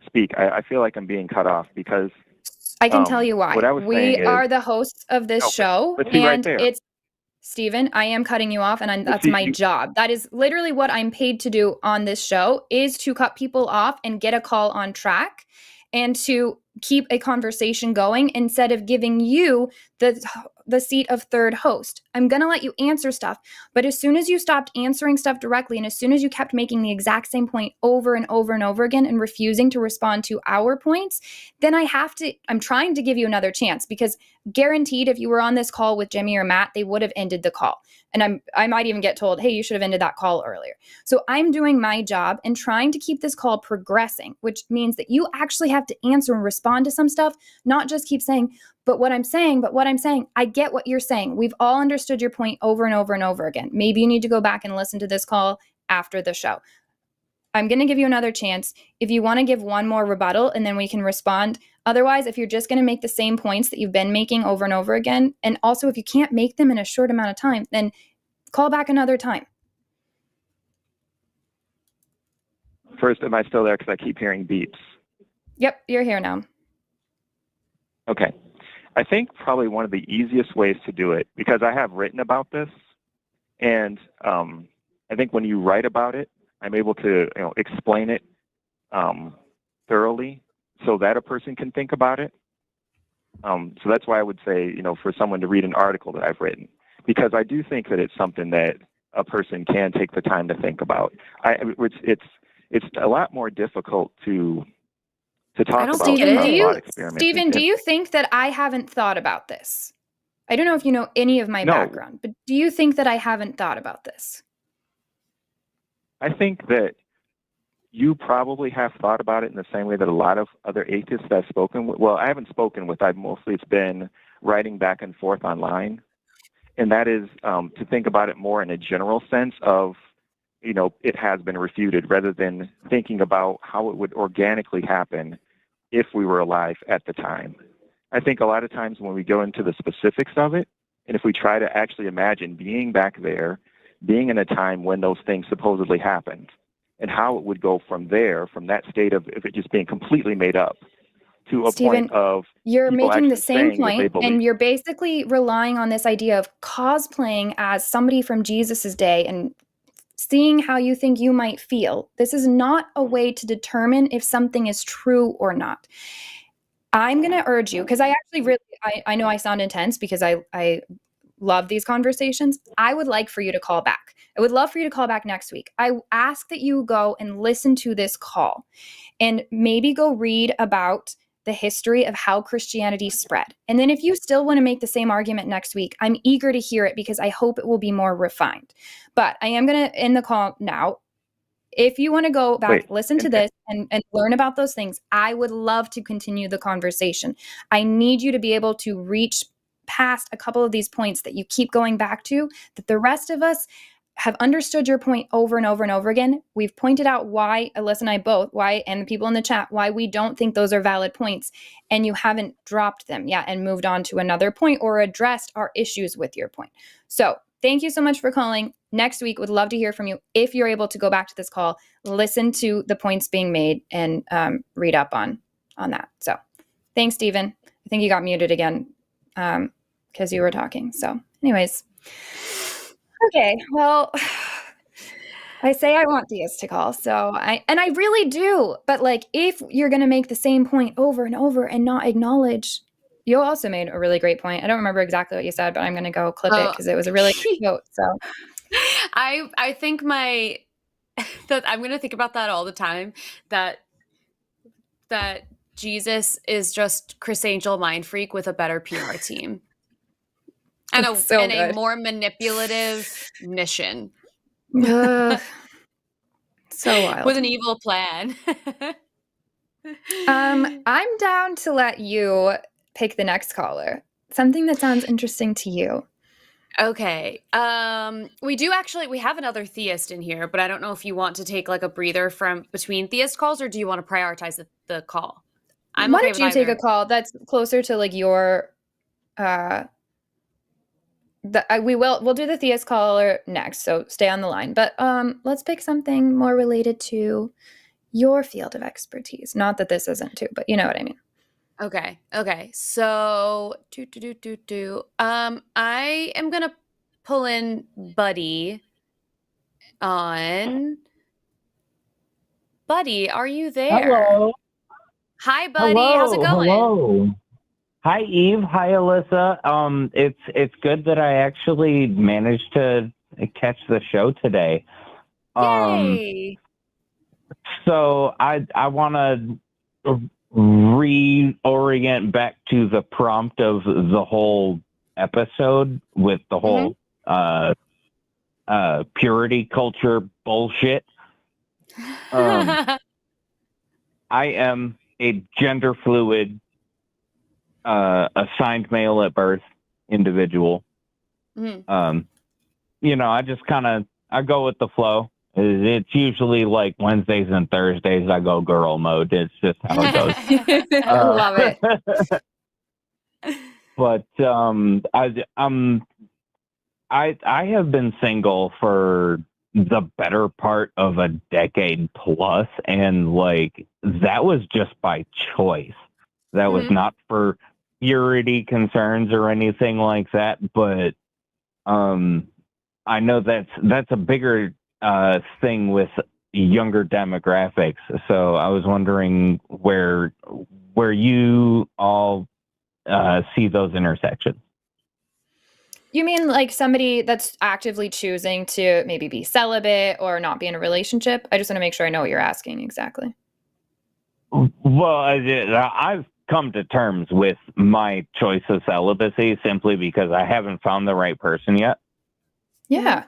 speak, I feel like I'm being cut off because I can tell you why. We are the hosts of this show, and it's Stephen. I am cutting you off, and that's my job. That is literally what I'm paid to do on this show: is to cut people off and get a call on track, and to keep a conversation going instead of giving you the seat of third host. I'm going to let you answer stuff, but as soon as you stopped answering stuff directly, and as soon as you kept making the exact same point over and over and over again and refusing to respond to our points, then I'm trying to give you another chance, because guaranteed if you were on this call with Jimmy or Matt, they would have ended the call. And I might even get told, hey, you should have ended that call earlier. So I'm doing my job and trying to keep this call progressing, which means that you actually have to answer and respond to some stuff, not just keep saying, but what I'm saying. I get what you're saying. We've all understood your point over and over and over again. Maybe you need to go back and listen to this call after the show. I'm going to give you another chance. If you want to give one more rebuttal, and then we can respond. Otherwise, if you're just going to make the same points that you've been making over and over again, and also if you can't make them in a short amount of time, then call back another time. First, am I still there? Because I keep hearing beeps. Yep, you're here now. Okay. I think probably one of the easiest ways to do it, because I have written about this, and I think when you write about it, I'm able to explain it thoroughly so that a person can think about it. So that's why I would say, for someone to read an article that I've written, because I do think that it's something that a person can take the time to think about. It's a lot more difficult to talk about. Stephen, do you think that I haven't thought about this? I don't know if you know any of my background, but do you think that I haven't thought about this? I think that you probably have thought about it in the same way that a lot of other atheists I've spoken with. Well, I haven't spoken with. It's been writing back and forth online. And that is to think about it more in a general sense of, it has been refuted, rather than thinking about how it would organically happen if we were alive at the time. I think a lot of times when we go into the specifics of it, and if we try to actually imagine being back there, being in a time when those things supposedly happened, and how it would go from there, from that state of it just being completely made up, to a point of you're making the same point, and you're basically relying on this idea of cosplaying as somebody from Jesus's day and seeing how you think you might feel. This is not a way to determine if something is true or not. I'm going to urge you, because I actually really, I know I sound intense because I love these conversations. I would like for you to call back. I would love for you to call back next week. I ask that you go and listen to this call and maybe go read about the history of how Christianity spread. And then if you still want to make the same argument next week, I'm eager to hear it, because I hope it will be more refined. But I am going to end the call now. If you want to go back, listen to this and learn about those things, I would love to continue the conversation. I need you to be able to reach past a couple of these points that you keep going back to, that the rest of us have understood your point over and over and over again. We've pointed out why, Alyssa and I both, why, and the people in the chat, why we don't think those are valid points, and you haven't dropped them yet and moved on to another point or addressed our issues with your point. So thank you so much for calling. Next week, would love to hear from you. If you're able to go back to this call, listen to the points being made and read up on that. So thanks, Stephen. I think you got muted again because you were talking. So anyways, okay, well, I say I want Theist to call, so I really do. But if you're going to make the same point over and over and not acknowledge, you also made a really great point. I don't remember exactly what you said, but I'm going to go clip it because it was a really good quote. So I think that I'm going to think about that all the time, that Jesus is just Chris Angel Mind Freak with a better PR team and a more manipulative mission. So wild. With an evil plan. I'm down to let you pick the next caller. Something that sounds interesting to you. Okay. We have another Theist in here, but I don't know if you want to take a breather from between Theist calls, or do you want to prioritize the call? Why don't you take a call that's closer to your we'll do the Theist caller next, so stay on the line. But let's pick something more related to your field of expertise. Not that this isn't too, but you know what I mean. Okay. So I am gonna pull in Buddy on. Buddy, are you there? Hello. Hi, Buddy. How's it going? Hello. Hi, Eve. Hi, Alyssa. It's good that I actually managed to catch the show today. Yay! So I want to reorient back to the prompt of the whole episode with the whole purity culture bullshit. I am a gender fluid, assigned male at birth individual. I just I go with the flow. It's usually Wednesdays and Thursdays I go girl mode. It's just how it goes. Love it. But I have been single for the better part of a decade plus, and like that was just by choice. That was not for purity concerns or anything like that, but I know that's a bigger thing with younger demographics. So I was wondering where you all see those intersections. You mean like somebody that's actively choosing to maybe be celibate or not be in a relationship? I just want to make sure I know what you're asking exactly. Well, I've come to terms with my choice of celibacy simply because I haven't found the right person yet. Yeah.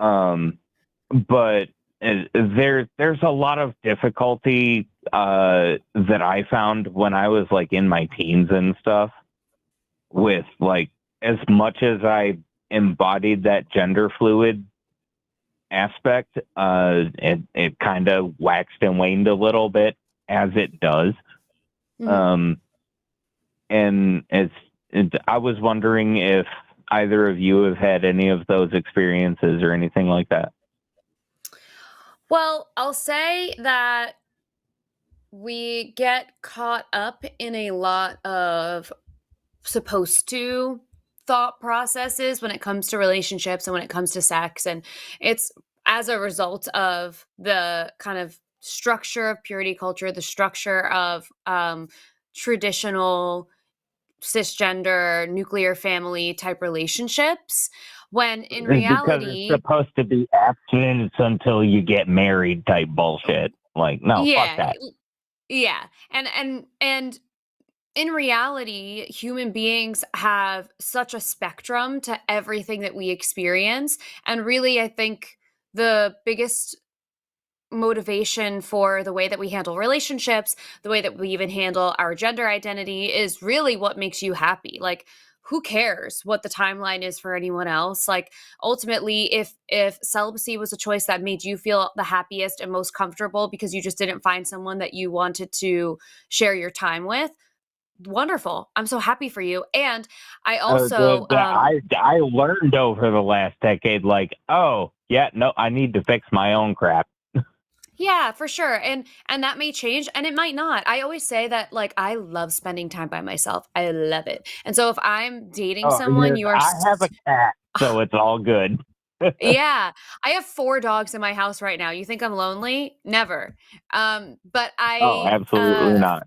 But there's a lot of difficulty that I found when I was like in my teens and stuff with like, as much as I embodied that gender fluid aspect, it kind of waxed and waned a little bit, as it does. And I was wondering if either of you have had any of those experiences or anything like that. Well, I'll say that we get caught up in a lot of supposed to thought processes when it comes to relationships and when it comes to sex. And it's as a result of the kind of structure of purity culture, the structure of traditional cisgender nuclear family type relationships, when in reality, because it's supposed to be abstinence until you get married type bullshit. Like, no, fuck that. Yeah. And in reality, human beings have such a spectrum to everything that we experience. And really, I think the biggest motivation for the way that we handle relationships, the way that we even handle our gender identity, is really what makes you happy. Like, who cares what the timeline is for anyone else? Like, ultimately, if celibacy was a choice that made you feel the happiest and most comfortable because you just didn't find someone that you wanted to share your time with, wonderful. I'm so happy for you. And I also I learned over the last decade, like, oh yeah, no, I need to fix my own crap. yeah, for sure. And that may change and it might not. I always say that, like, I love spending time by myself. I love it. And so if I'm dating someone, you are I have a cat, so it's all good. Yeah. I have 4 dogs in my house right now. You think I'm lonely? Never. But Oh, absolutely not.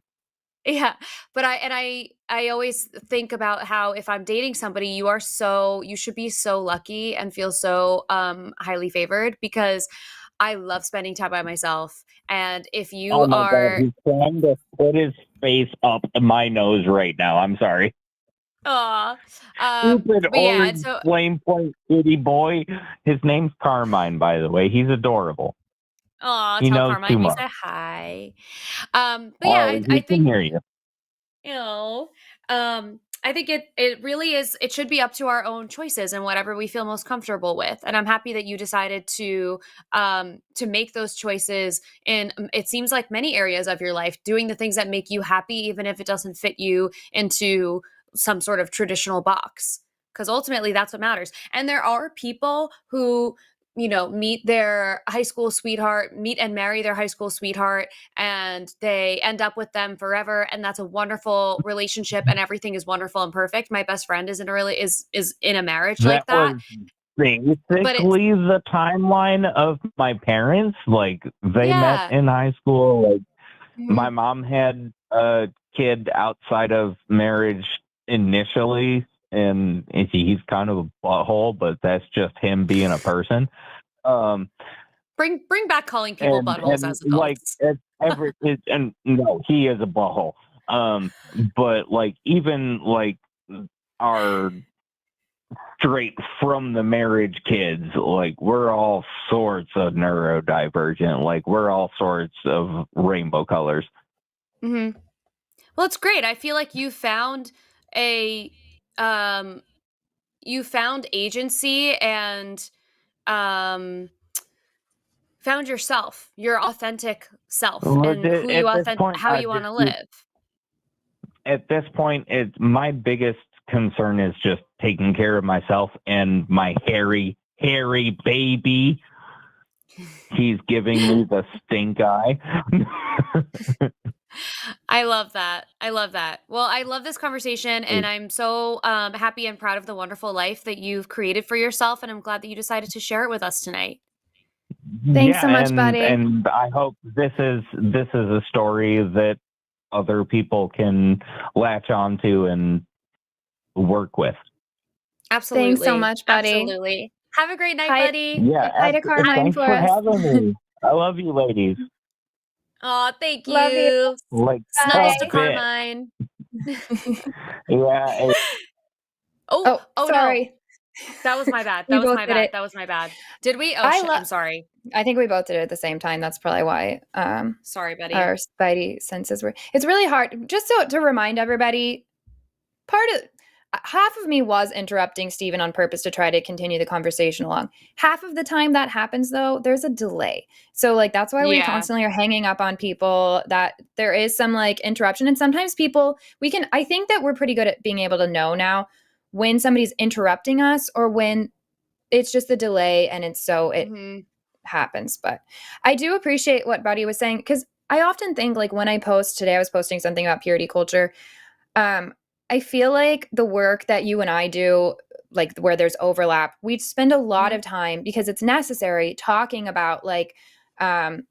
Yeah, but I always think about how if I'm dating somebody, you should be so lucky and feel so highly favored, because I love spending time by myself. And if you are, God, he's trying to put his face up my nose right now. I'm sorry. aw, Stupid but yeah, orange flame point kitty boy. His name's Carmine, by the way. He's adorable. He tell knows Carmine too we much. say hi. But yeah, He I can think, hear you. you know, I think it really is, it should be up to our own choices and whatever we feel most comfortable with. And I'm happy that you decided to make those choices in, it seems like, many areas of your life, doing the things that make you happy, even if it doesn't fit you into some sort of traditional box. Because ultimately that's what matters. And there are people who, meet and marry their high school sweetheart, and they end up with them forever, and that's a wonderful relationship, and everything is wonderful and perfect. My best friend is in a marriage like that. Was basically the timeline of my parents. Like, they met in high school. Like, my mom had a kid outside of marriage initially, and he's kind of a butthole, but that's just him being a person. Bring back calling people buttholes as adults. And no, he is a butthole. But like, even like our straight from the marriage kids, like, we're all sorts of neurodivergent. Like, we're all sorts of rainbow colors. Mm-hmm. Well, it's great. I feel like you found agency and found yourself, your authentic self, and how you want to live. At this point, my biggest concern is just taking care of myself and my hairy baby. he's giving me the stink eye. I love that. I love that. Well, I love this conversation, and I'm so happy and proud of the wonderful life that you've created for yourself, and I'm glad that you decided to share it with us tonight. Thanks so much, buddy. And I hope this is a story that other people can latch onto and work with. Absolutely. Thanks so much, buddy. Absolutely. Have a great night, Hi- buddy. Yeah, Hi to Carmine thanks for for us. having me. I love you, ladies. Oh, thank you. Love you. Like Snuggles a to bit. Carmine. Yeah. Oh, sorry. no. That was my bad. We That was both my did bad. it. That was my bad. Did we? Oh, I shit. lo- I'm sorry. I think we both did it at the same time. That's probably why Sorry, buddy. our spidey senses were. It's really hard. Just to remind everybody, half of me was interrupting Stephen on purpose to try to continue the conversation along. Half of the time that happens, though, there's a delay. So like that's why we Yeah. constantly are hanging up on people, that there is some like interruption. And sometimes I think that we're pretty good at being able to know now when somebody's interrupting us or when it's just a delay and it Mhm. happens. But I do appreciate what Buddy was saying, because I often think, like, when I post today, I was posting something about purity culture. I feel like the work that you and I do, like where there's overlap, we spend a lot of time, because it's necessary, talking about like, it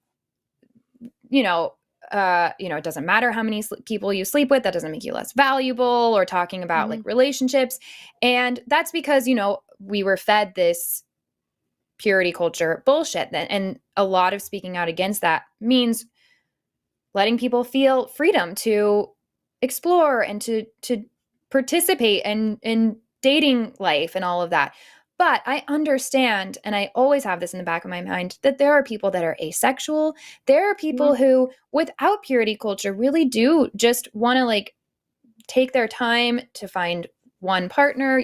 doesn't matter how many people you sleep with, that doesn't make you less valuable, or talking about like relationships. And that's because, we were fed this purity culture bullshit. And a lot of speaking out against that means letting people feel freedom to explore and to participate in dating life and all of that. But I understand, and I always have this in the back of my mind, that there are people that are asexual. There are people who, without purity culture, really do just want to like take their time to find one partner.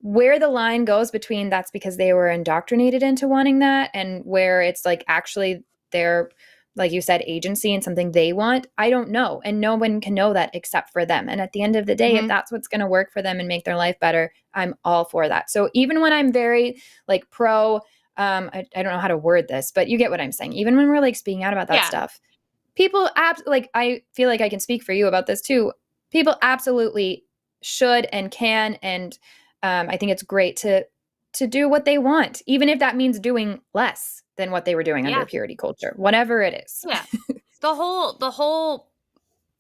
Where the line goes between that's because they were indoctrinated into wanting that, and where it's like actually their, like you said, agency and something they want, I don't know. And no one can know that except for them. And at the end of the day, if that's what's going to work for them and make their life better, I'm all for that. So even when I'm very like pro, I don't know how to word this, but you get what I'm saying. Even when we're like speaking out about that stuff, people I feel like I can speak for you about this too. People absolutely should and can. And I think it's great to do what they want, even if that means doing less than what they were doing under purity culture, whatever it is. Yeah. The whole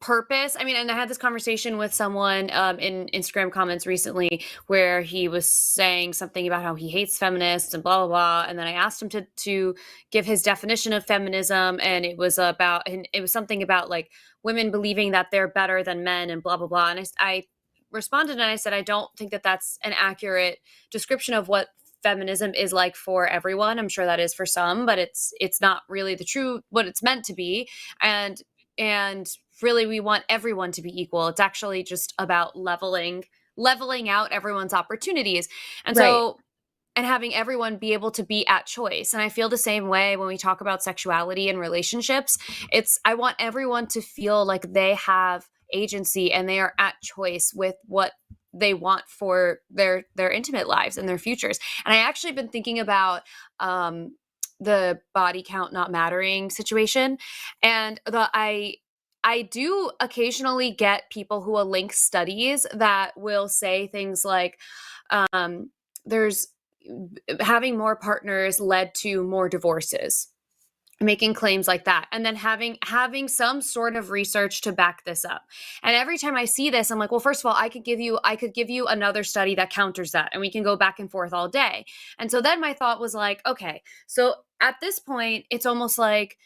purpose. I mean, and I had this conversation with someone in Instagram comments recently where he was saying something about how he hates feminists and blah, blah, blah. And then I asked him to give his definition of feminism. And it was something about like women believing that they're better than men and blah, blah, blah. And I responded and I said, I don't think that that's an accurate description of what feminism is like for everyone. I'm sure that is for some, but it's not really what it's meant to be. And really we want everyone to be equal. It's actually just about leveling out everyone's opportunities. And so, and having everyone be able to be at choice. And I feel the same way when we talk about sexuality and relationships. I want everyone to feel like they have agency and they are at choice with what they want for their intimate lives and their futures. And I actually been thinking about the body count not mattering situation. And I do occasionally get people who will link studies that will say things like, there's having more partners led to more divorces, making claims like that, and then having some sort of research to back this up. And every time I see this, I'm like, well, first of all, I could give you another study that counters that, and we can go back and forth all day. And so then my thought was like, okay, so at this point, it's almost like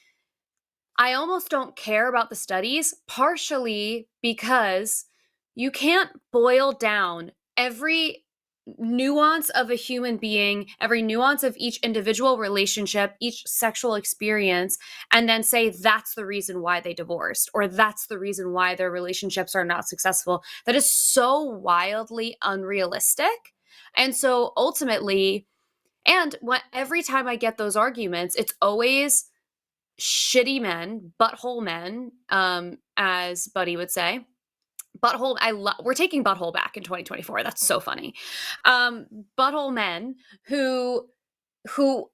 I almost don't care about the studies, partially because you can't boil down every nuance of a human being, every nuance of each individual relationship, each sexual experience, and then say that's the reason why they divorced, or that's the reason why their relationships are not successful. That is so wildly unrealistic. And so ultimately, every time I get those arguments, it's always shitty men, butthole men, as Buddy would say. Butthole, we're taking butthole back in 2024. That's so funny. Butthole men who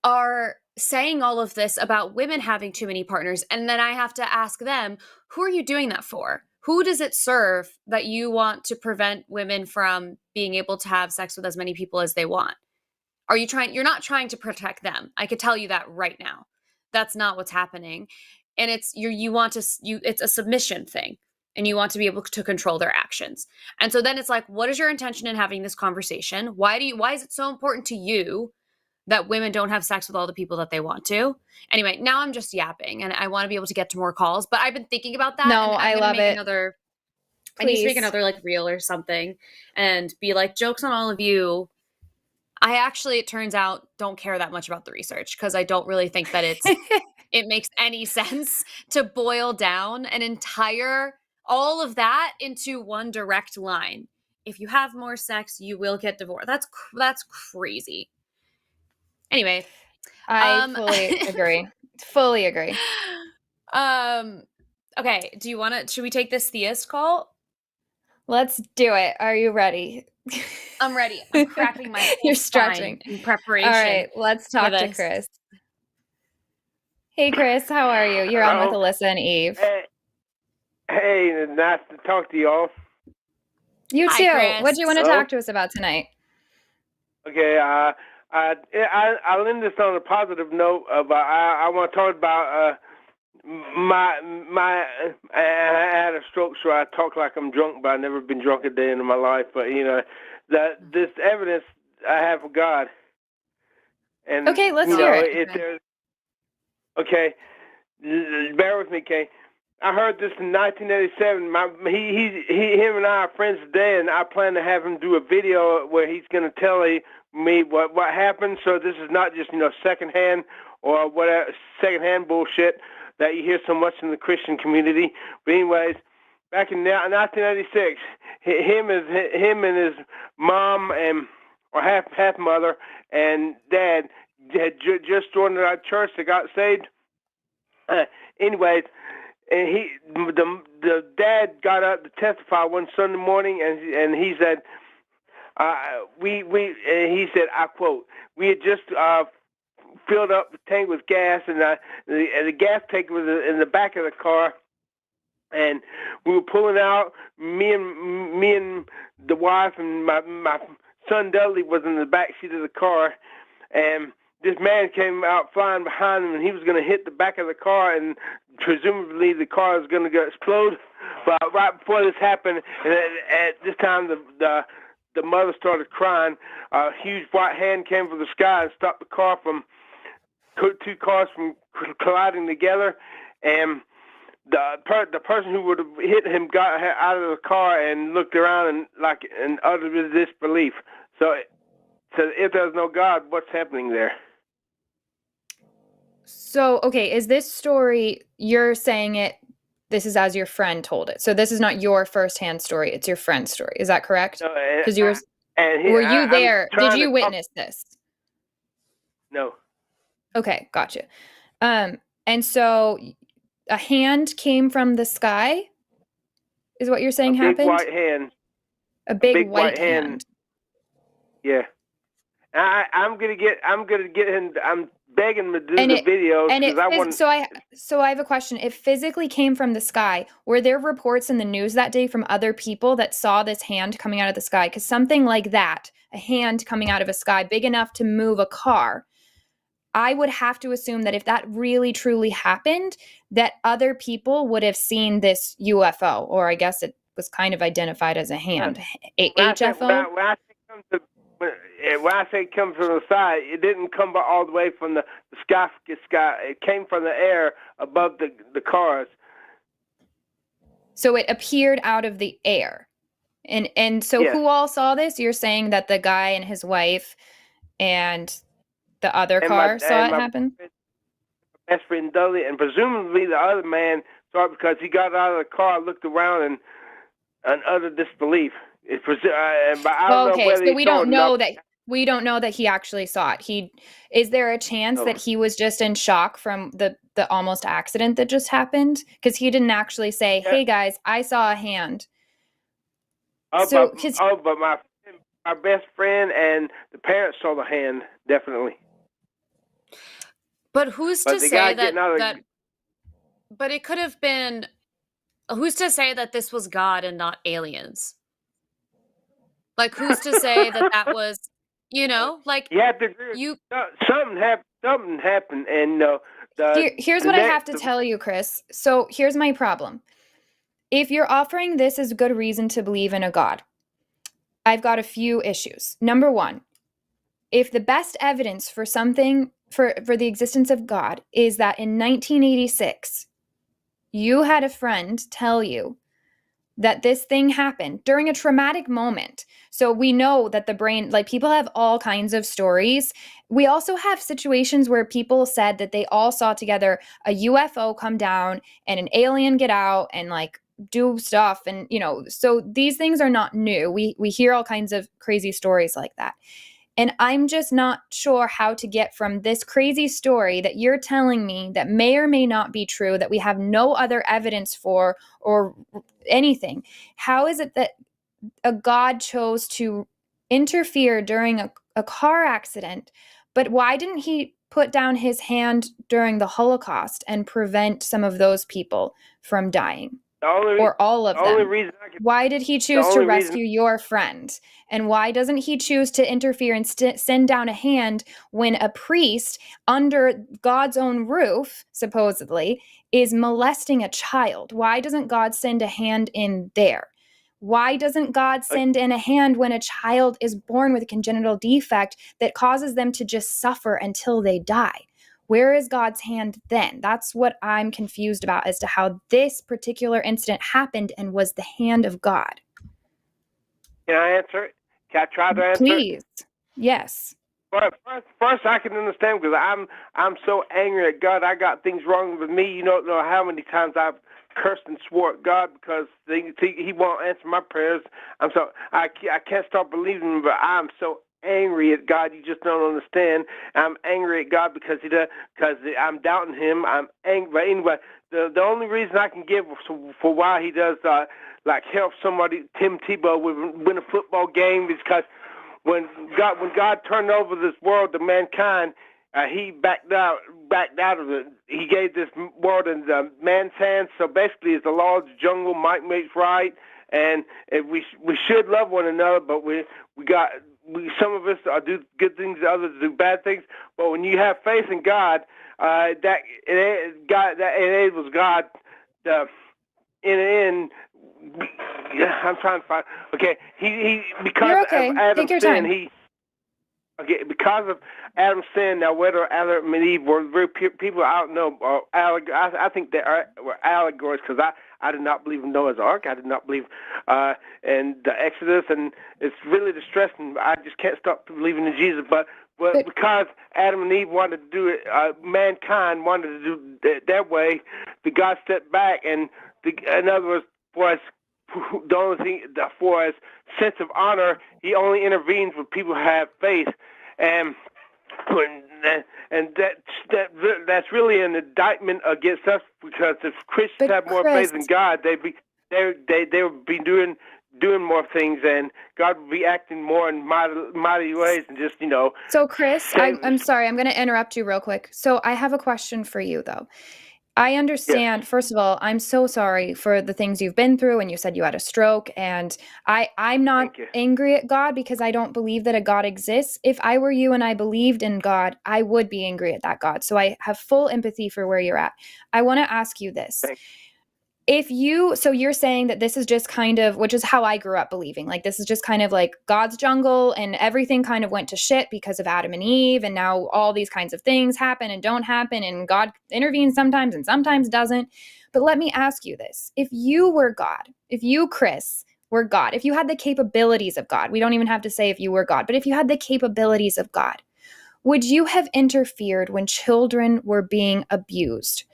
are saying all of this about women having too many partners, and then I have to ask them, who are you doing that for? Who does it serve that you want to prevent women from being able to have sex with as many people as they want? You're not trying to protect them. I could tell you that right now. That's not what's happening. And it's a submission thing, and you want to be able to control their actions. And so then it's like, what is your intention in having this conversation? Why is it so important to you that women don't have sex with all the people that they want to? Anyway, now I'm just yapping, and I want to be able to get to more calls, but I've been thinking about that. No, and I love it. I need to make Please. another like reel or something and be like, jokes on all of you. I actually, it turns out, don't care that much about the research, because I don't really think that it makes any sense to boil down all of that into one direct line. If you have more sex, you will get divorced. That's crazy. Anyway, I fully agree. Fully agree. Okay, should we take this theist call? Let's do it. Are you ready? I'm ready. I'm cracking my whole You're spine stretching. in preparation. All right, let's talk to this. Chris. Hey, Chris, how are you? You're on with Hello. Alyssa and Eve. Hey, nice to talk to y'all. You Hi, too. Chris. What do you want to Hello. talk to us about tonight? Okay, I'll end this on a positive note. But I want to talk about I had a stroke, so I talk like I'm drunk, but I've never been drunk a day in my life. But this evidence I have for God. And Okay, let's hear it. Okay, bear with me, Kay. I heard this in 1987. Him and I are friends today, and I plan to have him do a video where he's going to tell me what happened. So this is not just secondhand or whatever secondhand bullshit that you hear so much in the Christian community. But anyways, back in 1986, him and his mom or half mother and dad had just joined our church. They got saved. Anyways, and the dad got up to testify one Sunday morning, and he said, he said, I quote, we had just filled up the tank with gas, and the gas tank was in the back of the car, and we were pulling out. Me and the wife and my son Dudley was in the back seat of the car, and this man came out flying behind him, and he was going to hit the back of the car, and presumably the car was going to explode. But right before this happened, and at this time the mother started crying. A huge white hand came from the sky and stopped two cars from colliding together, and the person who would have hit him got out of the car and looked around and uttered disbelief. So if there's no God, what's happening there? So, okay, is this story, you're saying this is as your friend told it. So this is not your firsthand story, it's your friend's story. Is that correct? No, Because were you there? Did you witness this? No. Okay, gotcha. And so a hand came from the sky, is what you're saying happened? Big white hand. A big white hand. Yeah. I'm gonna get him. I'm begging him to do the video because I want. So I have a question. It physically came from the sky. Were there reports in the news that day from other people that saw this hand coming out of the sky? Because something like that, a hand coming out of a sky big enough to move a car, I would have to assume that if that really truly happened, that other people would have seen this UFO, or I guess it was kind of identified as a hand, HFO. When I say it comes from the side, it didn't come all the way from the sky. It came from the air above the cars. So it appeared out of the air. And so Yes. Who all saw this? You're saying that the guy and his wife and the other car saw it happen? Best friend Dudley, and presumably the other man saw it because he got out of the car, looked around, and uttered disbelief. But I don't know whether so we don't know that he actually saw it. Is there a chance that he was just in shock from the almost accident that just happened? Because he didn't actually say, "Hey guys, I saw a hand." But my best friend and the parents saw the hand, definitely. But who's But to the guy say getting out of that? But it could have been. Who's to say that this was God and not aliens? Like, who's to say that that was, like you have to agree. you. Something happened. Something happened, and Here's what I have to tell you, Chris. So here's my problem. If you're offering this as a good reason to believe in a God, I've got a few issues. Number one, if the best evidence for something, for the existence of God, is that in 1986, you had a friend tell you that this thing happened during a traumatic moment. So we know that the brain, like, people have all kinds of stories. We also have situations where people said that they all saw together a UFO come down and an alien get out and like do stuff. And, so these things are not new. We hear all kinds of crazy stories like that. And I'm just not sure how to get from this crazy story that you're telling me that may or may not be true, that we have no other evidence for or anything. How is it that a God chose to interfere during a car accident, but why didn't he put down his hand during the Holocaust and prevent some of those people from dying? Or all of them? Why did he choose to rescue your friend? And why doesn't he choose to interfere and send down a hand when a priest under God's own roof, supposedly, is molesting a child? Why doesn't God send a hand in there? Why doesn't God send in a hand when a child is born with a congenital defect that causes them to just suffer until they die? Where is God's hand then? That's what I'm confused about as to how this particular incident happened and was the hand of God. Can I answer it? Can I try to answer Please. it? Yes. First, I can understand because I'm so angry at God. I got things wrong with me. You don't know how many times I've cursed and swore at God because He won't answer my prayers. I can't stop believing Him, but I'm so angry at God. You just don't understand. I'm angry at God because I'm doubting Him. I'm angry. But anyway, the only reason I can give for why He does like help somebody, Tim Tebow, win a football game is because when God turned over this world to mankind, He backed out of it. He gave this world in man's hands. So basically, it's the law of the jungle. Might makes right, and we should love one another. But some of us do good things, others do bad things. But when you have faith in God, that enables God to, in the end. I'm trying to find. Okay, he because of Adam's sin, because of Adam's sin. Now, whether Adam and Eve were people, I don't know. I think they were allegories because I did not believe in Noah's Ark. I did not believe in the Exodus, and it's really distressing. I just can't stop believing in Jesus. But because Adam and Eve wanted to do it, mankind wanted to do it their way, the God stepped back, and in other words, for his sense of honor, He only intervenes when people have faith, and that's really an indictment against us because if Christians had more faith in God, they would be doing more things, and God would be acting more in mighty ways, and just So, Chris, I'm sorry, I'm going to interrupt you real quick. So, I have a question for you, though. I understand. First of all, I'm so sorry for the things you've been through, and you said you had a stroke, and I'm not angry at God because I don't believe that a God exists. If I were you and I believed in God, I would be angry at that God. So I have full empathy for where you're at. I want to ask you this. So you're saying that this is just kind of, which is how I grew up believing, like this is just kind of like God's jungle and everything kind of went to shit because of Adam and Eve. And now all these kinds of things happen and don't happen. And God intervenes sometimes and sometimes doesn't. But let me ask you this. If you were God, if you, Chris, were God, if you had the capabilities of God, we don't even have to say if you were God, but if you had the capabilities of God, would you have interfered when children were being abused?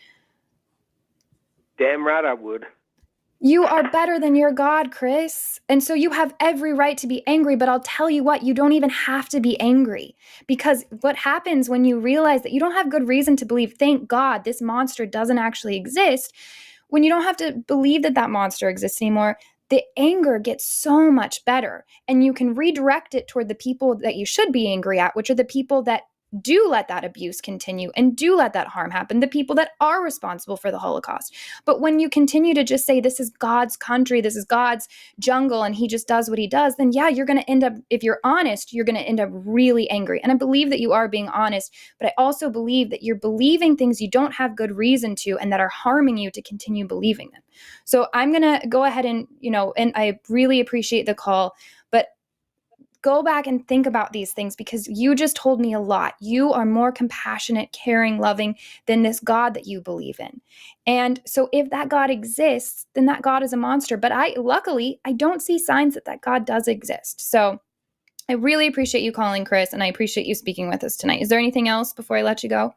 Damn right I would. You are better than your God, Chris. And so you have every right to be angry, but I'll tell you what, you don't even have to be angry. Because what happens when you realize that you don't have good reason to believe, thank God, this monster doesn't actually exist, when you don't have to believe that that monster exists anymore, the anger gets so much better. And you can redirect it toward the people that you should be angry at, which are the people that do let that abuse continue and do let that harm happen, the people that are responsible for the Holocaust. But when you continue to just say, this is God's country, this is God's jungle, and he just does what he does, then yeah, you're going to end up, if you're honest, you're going to end up really angry. And I believe that you are being honest, but I also believe that you're believing things you don't have good reason to and that are harming you to continue believing them. So I'm going to go ahead and, and I really appreciate the call, but go back and think about these things, because you just told me a lot. You are more compassionate, caring, loving than this God that you believe in. And so if that God exists, then that God is a monster. But luckily, I don't see signs that that God does exist. So I really appreciate you calling, Chris, and I appreciate you speaking with us tonight. Is there anything else before I let you go?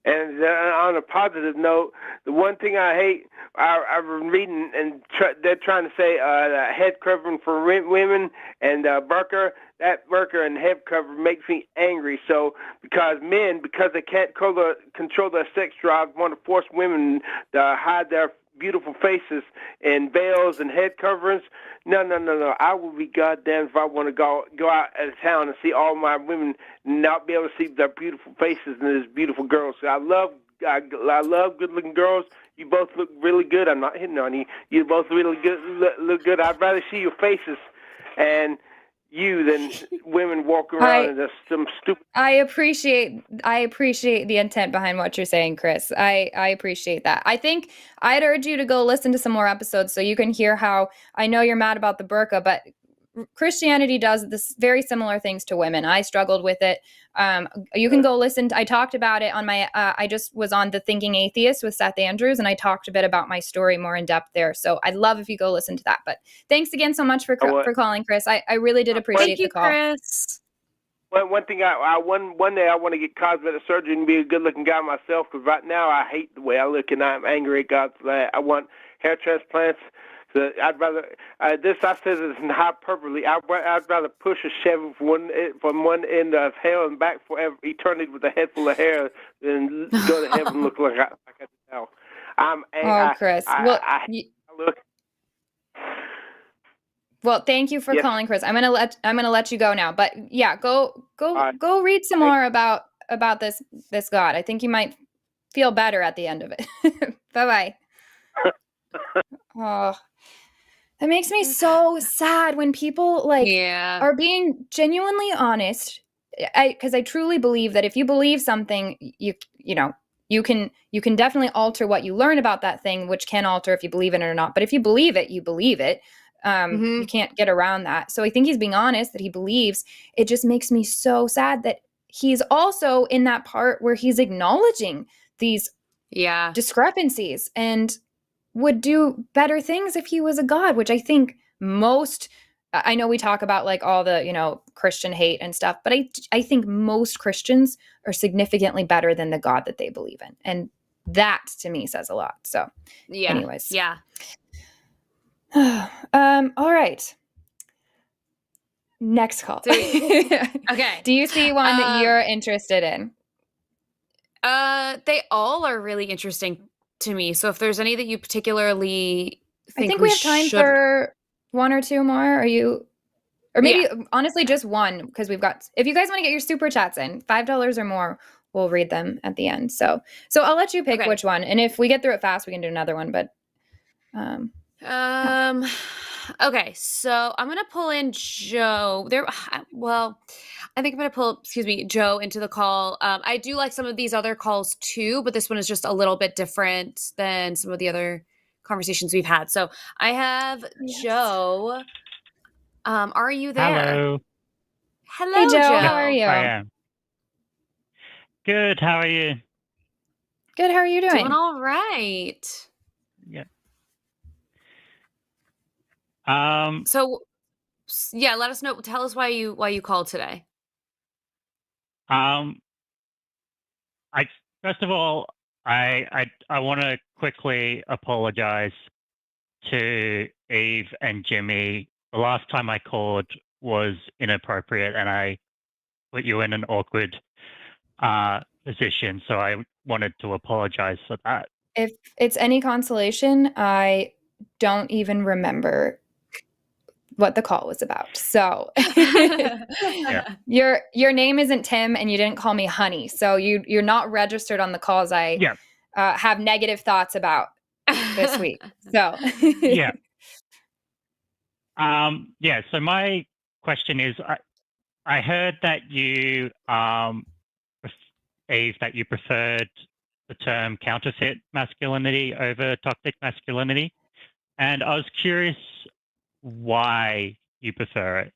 And on a positive note, the one thing I hate, I've been reading, and they're trying to say head covering for women and burqa. That burqa and head cover makes me angry. So because they can't control their sex drive, want to force women to hide their beautiful faces in veils and head coverings. No. I will be goddamn if I want to go out of town and see all my women and not be able to see their beautiful faces and these beautiful girls. So I love good-looking girls. You both look really good. I'm not hitting on you. You both really good. Look good. I'd rather see your faces and you than women walk around and just some stupid. I appreciate the intent behind what you're saying, Chris. I appreciate that. I think I'd urge you to go listen to some more episodes so you can hear how, I know you're mad about the burqa, but Christianity does this very similar things to women. I struggled with it. You can go listen. I talked about it on my, I just was on The Thinking Atheist with Seth Andrews, and I talked a bit about my story more in depth there. So I'd love if you go listen to that. But thanks again so much for calling, Chris. I really did appreciate the call. Chris. One thing, one day I want to get cosmetic surgery and be a good-looking guy myself, because right now I hate the way I look and I'm angry at God for that. I want hair transplants. So I'd rather I said this in hyperbole. I'd rather push a Chevy from one end of hell and back forever, eternity, with a head full of hair than go to heaven and look like I do now. Chris. I look. Well, thank you for calling, Chris. I'm gonna let you go now. But yeah, go read some more about this God. I think you might feel better at the end of it. Bye-bye. Oh, that makes me so sad when people are being genuinely honest. Because I truly believe that if you believe something, you can definitely alter what you learn about that thing, which can alter if you believe in it or not. But if you believe it, you believe it. You can't get around that. So I think he's being honest that he believes. It just makes me so sad that he's also in that part where he's acknowledging these discrepancies and would do better things if he was a God, which I think I know we talk about like all the, Christian hate and stuff, but I think most Christians are significantly better than the God that they believe in. And that to me says a lot. So anyways. Yeah. All right. Next call. Okay. Do you see one that you're interested in? They all are really interesting to me. So if there's any that you particularly think I think we have time for one or two more. Or maybe honestly just one, because if you guys want to get your super chats in, $5 or more, we'll read them at the end. So I'll let you pick which one. And if we get through it fast, we can do another one. But okay, so I'm gonna pull in Joe. I think I'm gonna pull, Joe into the call. I do like some of these other calls too, but this one is just a little bit different than some of the other conversations we've had. So I have Joe. Are you there? Hello, hey, Joe. Joe. How are you? I am. Good. How are you? Good. How are you doing? Doing all right. Yeah. So let us know. Tell us why you called today. First of all, I want to quickly apologize to Eve and Jimmy. The last time I called was inappropriate, and I put you in an awkward position. So I wanted to apologize for that. If it's any consolation, I don't even remember what the call was about. So Yeah. your name isn't Tim, and you didn't call me honey. So you're not registered on the calls I Yeah. have negative thoughts about this week. So Yeah. Yeah. So my question is, I heard that you, Eve, that you preferred the term counterfeit masculinity over toxic masculinity. And I was curious why you prefer it.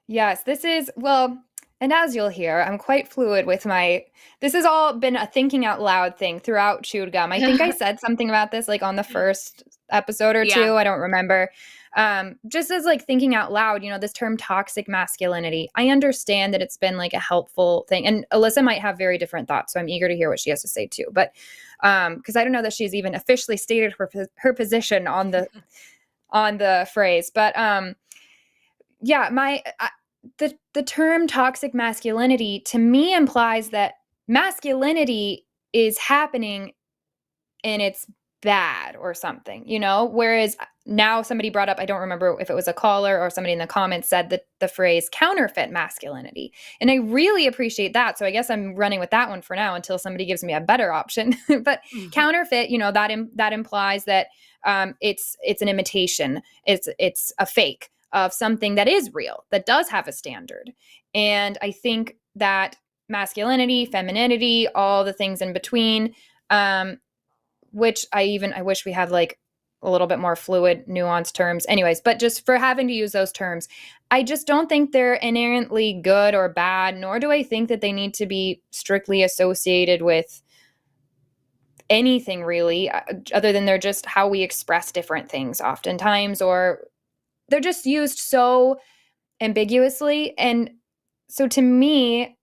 Yes, this is, well, and as you'll hear, I'm quite fluid with this has all been a thinking out loud thing throughout Chewed Gum. I think I said something about this like on the first episode or two. I don't remember. Just as like thinking out loud, this term toxic masculinity, I understand that it's been like a helpful thing. And Alyssa might have very different thoughts, so I'm eager to hear what she has to say too. But because I don't know that she's even officially stated her position on the phrase. But yeah, the term toxic masculinity to me implies that masculinity is happening and it's bad or something, whereas now somebody brought up, I don't remember if it was a caller or somebody in the comments said that the phrase counterfeit masculinity. And I really appreciate that. So I guess I'm running with that one for now until somebody gives me a better option. But counterfeit, that implies that it's an imitation. It's a fake of something that is real, that does have a standard. And I think that masculinity, femininity, all the things in between, which I wish we had like a little bit more fluid, nuanced terms. Anyways, but just for having to use those terms, I just don't think they're inherently good or bad, nor do I think that they need to be strictly associated with anything really, other than they're just how we express different things oftentimes, or they're just used so ambiguously. And so to me,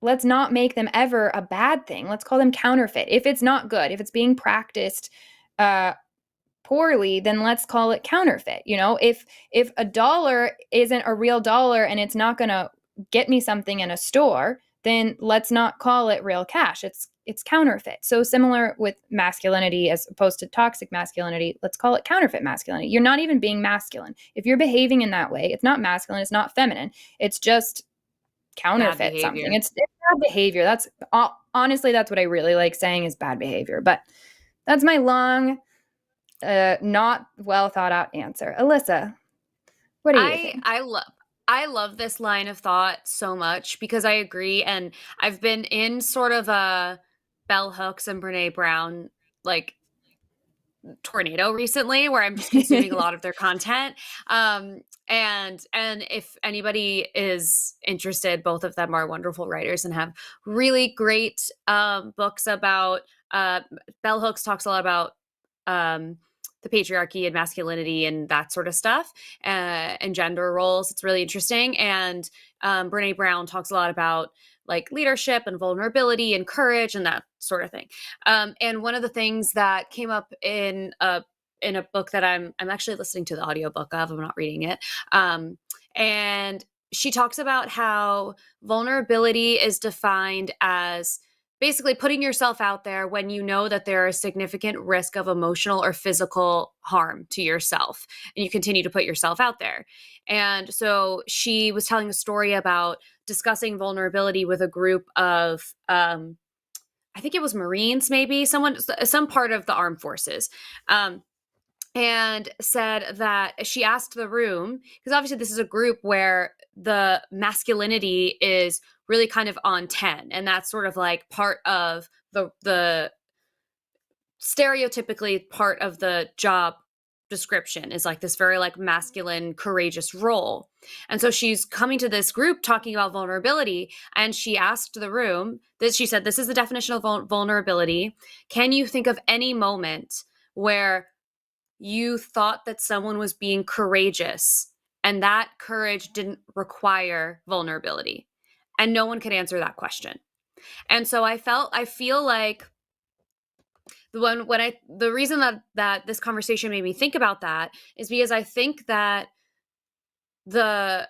let's not make them ever a bad thing. Let's call them counterfeit. If it's not good, if it's being practiced poorly, then let's call it counterfeit. If a dollar isn't a real dollar and it's not going to get me something in a store, then let's not call it real cash. It's counterfeit. So similar with masculinity as opposed to toxic masculinity, let's call it counterfeit masculinity. You're not even being masculine. If you're behaving in that way, it's not masculine, it's not feminine. It's just counterfeit something. It's bad behavior. That's honestly, that's what I really like saying is bad behavior. But that's my long, not well thought out answer. Alyssa, what do you think? I love this line of thought so much because I agree. And I've been in sort of a Bell Hooks and Brene Brown like tornado recently where I'm just consuming a lot of their content. And if anybody is interested, both of them are wonderful writers and have really great books about Bell Hooks talks a lot about the patriarchy and masculinity and that sort of stuff and gender roles. It's really interesting. And Brene Brown talks a lot about like leadership and vulnerability and courage and that sort of thing. And one of the things that came up in a book that I'm actually listening to the audiobook of, I'm not reading it. And she talks about how vulnerability is defined as basically putting yourself out there when you know that there is significant risk of emotional or physical harm to yourself, and you continue to put yourself out there. And so she was telling a story about discussing vulnerability with a group of, I think it was Marines, maybe some part of the armed forces. And said that she asked the room, because obviously this is a group where the masculinity is really kind of on 10. And that's sort of like part of the stereotypically part of the job description is like this very like masculine, courageous role. And so she's coming to this group talking about vulnerability. And she asked the room that she said, this is the definition of vulnerability. Can you think of any moment where you thought that someone was being courageous and that courage didn't require vulnerability? And no one could answer that question. And so I feel like the reason that this conversation made me think about that is because I think that the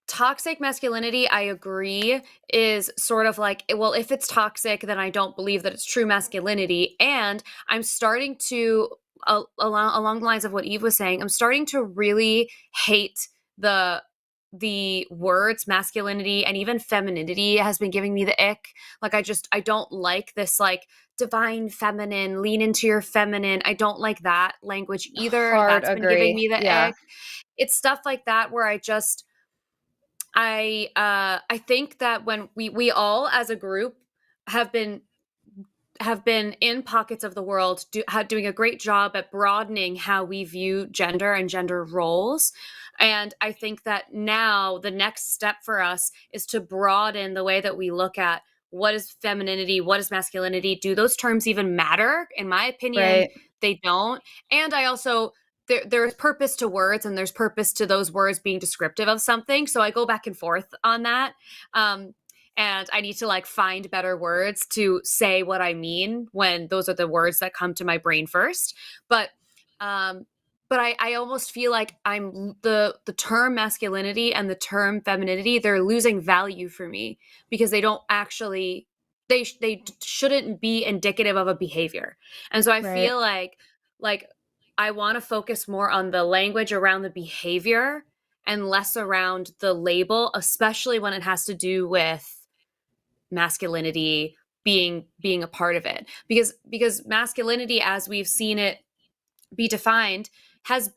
toxic masculinity, I agree, is sort of like, well, if it's toxic, then I don't believe that it's true masculinity. And I'm starting to along the lines of what Eve was saying, I'm starting to really hate the words masculinity and even femininity has been giving me the ick. Like I don't like this like divine feminine, lean into your feminine. I don't like that language either. Hard That's been giving me agree. the Yeah. ick. It's stuff like that where I think that when we all as a group have been in pockets of the world doing a great job at broadening how we view gender and gender roles. And I think that now the next step for us is to broaden the way that we look at what is femininity, what is masculinity. Do those terms even matter? In my opinion, Right. they don't. And I also, there's purpose to words and there's purpose to those words being descriptive of something. So I go back and forth on that. And I need to like find better words to say what I mean when those are the words that come to my brain first. But I almost feel like I'm the term masculinity and the term femininity, they're losing value for me because they don't actually they shouldn't be indicative of a behavior. And so I Right. feel like I want to focus more on the language around the behavior and less around the label, especially when it has to do with masculinity being a part of it, because masculinity as we've seen it be defined has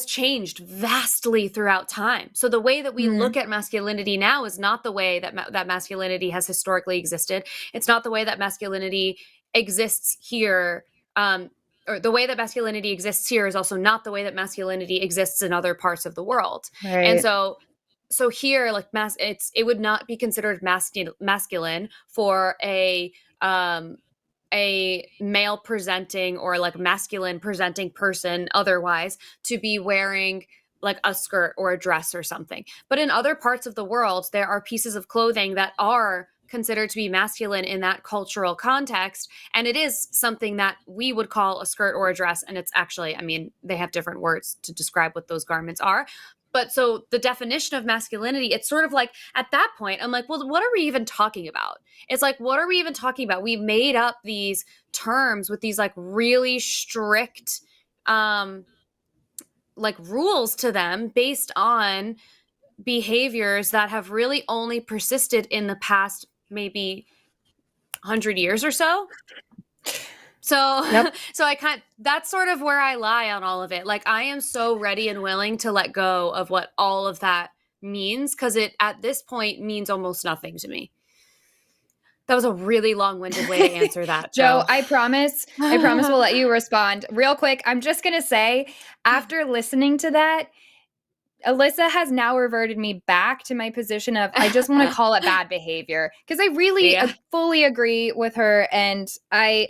changed vastly throughout time. So the way that we look at masculinity now is not the way that that masculinity has historically existed. It's not the way that masculinity exists here. Or the way that masculinity exists here is also not the way that masculinity exists in other parts of the world. Right. And so here, like it would not be considered masculine for a male presenting or like masculine presenting person otherwise to be wearing like a skirt or a dress or something. But in other parts of the world, there are pieces of clothing that are considered to be masculine in that cultural context. And it is something that we would call a skirt or a dress. And it's actually, I mean, they have different words to describe what those garments are. But so the definition of masculinity, it's sort of like at that point, I'm like, well, what are we even talking about? It's like, what are we even talking about? We made up these terms with these like really strict like rules to them based on behaviors that have really only persisted in the past maybe 100 years or so. So, so that's sort of where I lie on all of it. Like I am so ready and willing to let go of what all of that means because it at this point means almost nothing to me. That was a really long-winded way to answer that, Joe. I promise we'll let you respond real quick. I'm just going to say, after listening to that, Alyssa has now reverted me back to my position of I just want to call it bad behavior because I really fully agree with her. And I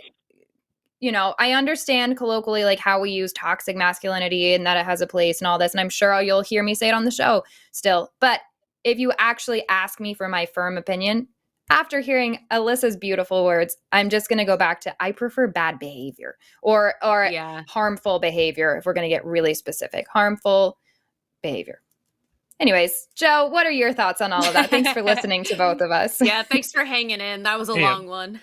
understand colloquially like how we use toxic masculinity and that it has a place and all this. And I'm sure you'll hear me say it on the show still. But if you actually ask me for my firm opinion, after hearing Alyssa's beautiful words, I'm just going to go back to I prefer bad behavior or harmful behavior if we're going to get really specific. Harmful behavior. Anyways, Joe, what are your thoughts on all of that? Thanks for listening to both of us. Yeah, thanks for hanging in. That was a long one.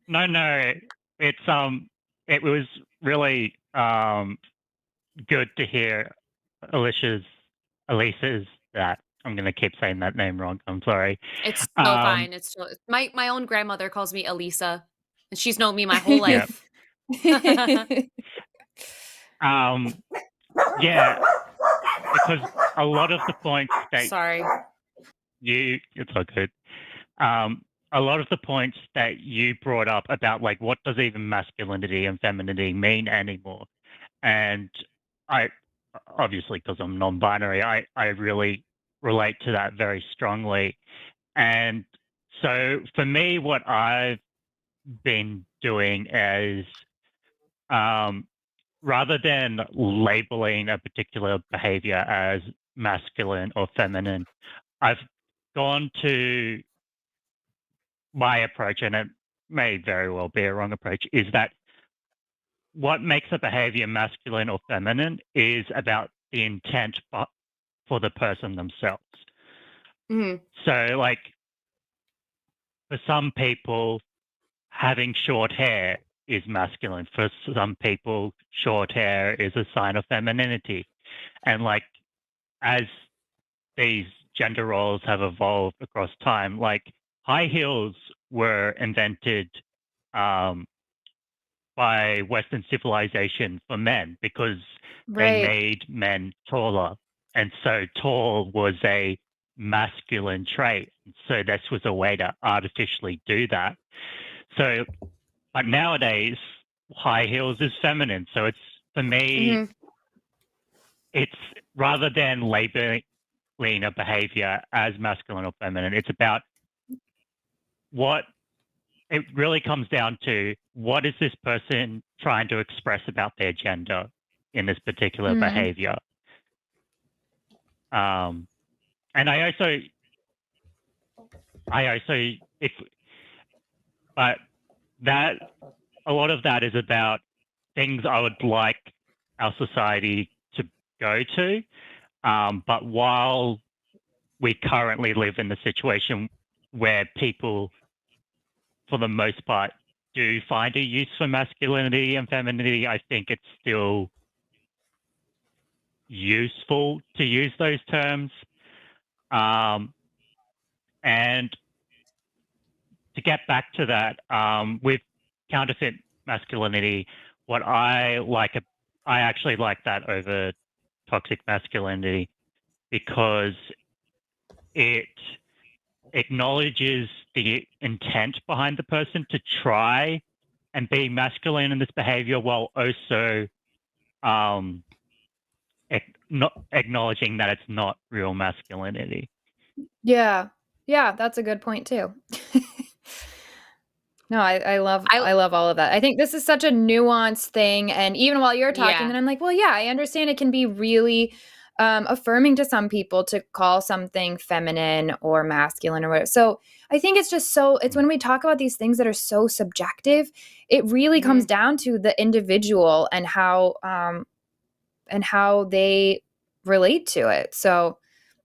No, it's it was really good to hear Alyssa's that I'm gonna keep saying that name wrong. I'm sorry. It's so fine. It's so, my own grandmother calls me Alyssa, and she's known me my whole life. Yeah, because a lot of the points that it's all good. A lot of the points that you brought up about like what does even masculinity and femininity mean anymore, and I obviously because I'm non-binary, I really relate to that very strongly, and so for me, what I've been doing is rather than labeling a particular behavior as masculine or feminine, I've gone to my approach, and it may very well be a wrong approach, is that what makes a behavior masculine or feminine is about the intent for the person themselves. Mm-hmm. So, like, for some people, having short hair is masculine. For some people, short hair is a sign of femininity. And like, as these gender roles have evolved across time, like high heels were invented by Western civilization for men because they Right. made men taller. And so tall was a masculine trait. So this was a way to artificially do that. So, but nowadays, high heels is feminine. So it's, for me, it's rather than labeling a behavior as masculine or feminine, it's about what it really comes down to. What is this person trying to express about their gender in this particular behavior? And I also, but that, a lot of that is about things I would like our society to go to. But while we currently live in the situation where people, for the most part, do find a use for masculinity and femininity, I think it's still useful to use those terms. And to get back to that, with counterfeit masculinity, what I actually like that over toxic masculinity because it acknowledges the intent behind the person to try and be masculine in this behavior while also not acknowledging that it's not real masculinity. Yeah. Yeah, that's a good point too. No, I love all of that. I think this is such a nuanced thing. And even while you're talking, then I'm like, well, yeah, I understand it can be really affirming to some people to call something feminine or masculine or whatever. So I think it's just it's when we talk about these things that are so subjective, it really comes down to the individual and how they relate to it. So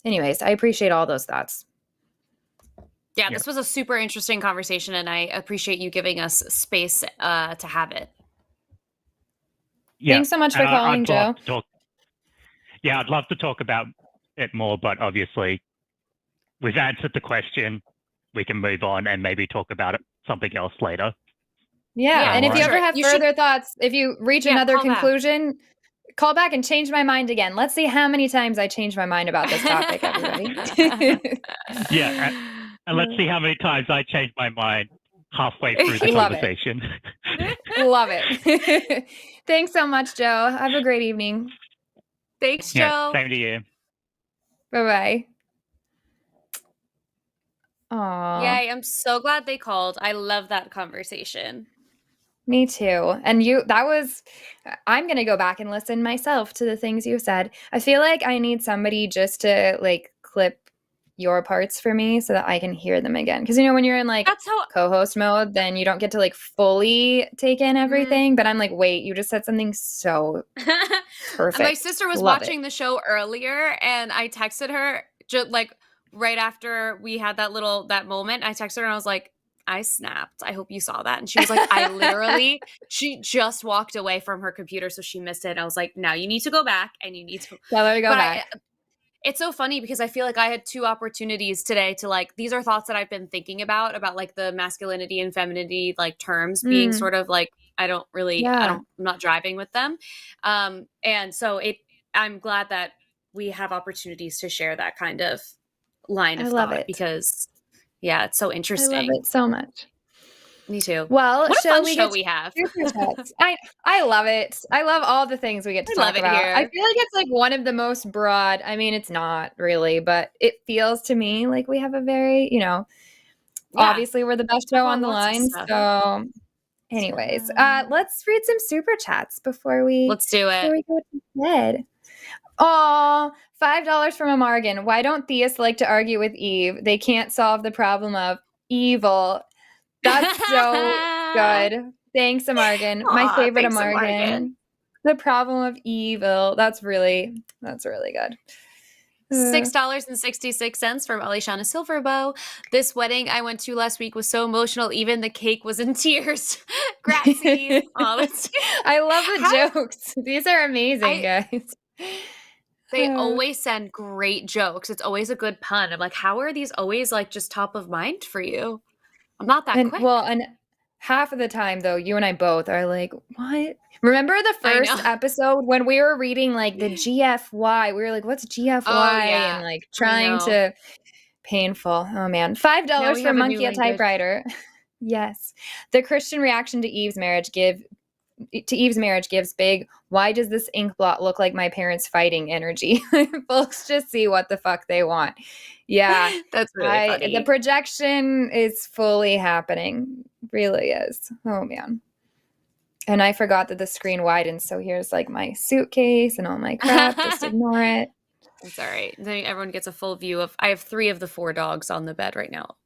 anyways, I appreciate all those thoughts. Yeah, this was a super interesting conversation, and I appreciate you giving us space to have it. Yeah. Thanks so much for calling, Joe. I'd love to talk about it more, but obviously we've answered the question. We can move on and maybe talk about something else later. Yeah, and if you ever have further thoughts, if you reach another conclusion, call back and change my mind again. Let's see how many times I change my mind about this topic, everybody. And let's see how many times I change my mind halfway through the conversation. Love it. Thanks so much, Joe. Have a great evening. Thanks, Joe. Same to you. Bye-bye. Aww. Yay, I'm so glad they called. I love that conversation. Me too. And I'm going to go back and listen myself to the things you said. I feel like I need somebody just to like clip your parts for me so that I can hear them again. Because, when you're in like co-host mode, then you don't get to like fully take in everything. But I'm like, wait, you just said something so perfect. My sister was watching the show earlier and I texted her just like right after we had that moment. I texted her and I was like, I snapped. I hope you saw that. And she was like, she just walked away from her computer, so she missed it. And I was like, now you need to go back and you need to tell her to go back. It's so funny because I feel like I had two opportunities today to like, these are thoughts that I've been thinking about like the masculinity and femininity, like terms being sort of like, I'm not driving with them. And so I'm glad that we have opportunities to share that kind of line of thought because it's so interesting. I love it so much. Me too. Well, what a fun show we have. I love it. I love all the things we get to talk about. Here. I feel like it's like one of the most broad. I mean, it's not really, but it feels to me like we have a very, obviously we're the best show on the line. So anyways, let's read some super chats before we let's do it. Before we go to bed. Oh, $5 from a Morgan. Why don't theists like to argue with Eve? They can't solve the problem of evil. That's so good. Thanks, Amargan. My favorite Amargan. The problem of evil. That's really good. $6.66 from Alishana Silverbow. This wedding I went to last week was so emotional. Even the cake was in tears. Grazie. Oh, that's I love the How- jokes. These are amazing, guys. They always send great jokes. It's always a good pun. I'm like, how are these always like just top of mind for you? I'm not that quick. Well, and half of the time though, you and I both are like, what? Remember the I first know. episode when we were reading like the GFY? We were like, what's GFY? Oh, yeah. And like I trying know. to painful. Oh man. Now $5 we for have a new Monkey at language. Typewriter. Yes. The Christian reaction to Eve's marriage gives big, why does this ink blot look like my parents fighting energy? Folks just see what the fuck they want. Yeah. That's really funny. The projection is fully happening. Really is. Oh man. And I forgot that the screen widens. So here's like my suitcase and all my crap. Just ignore it. It's all right. Then everyone gets a full view of. I have 3 of the 4 dogs on the bed right now.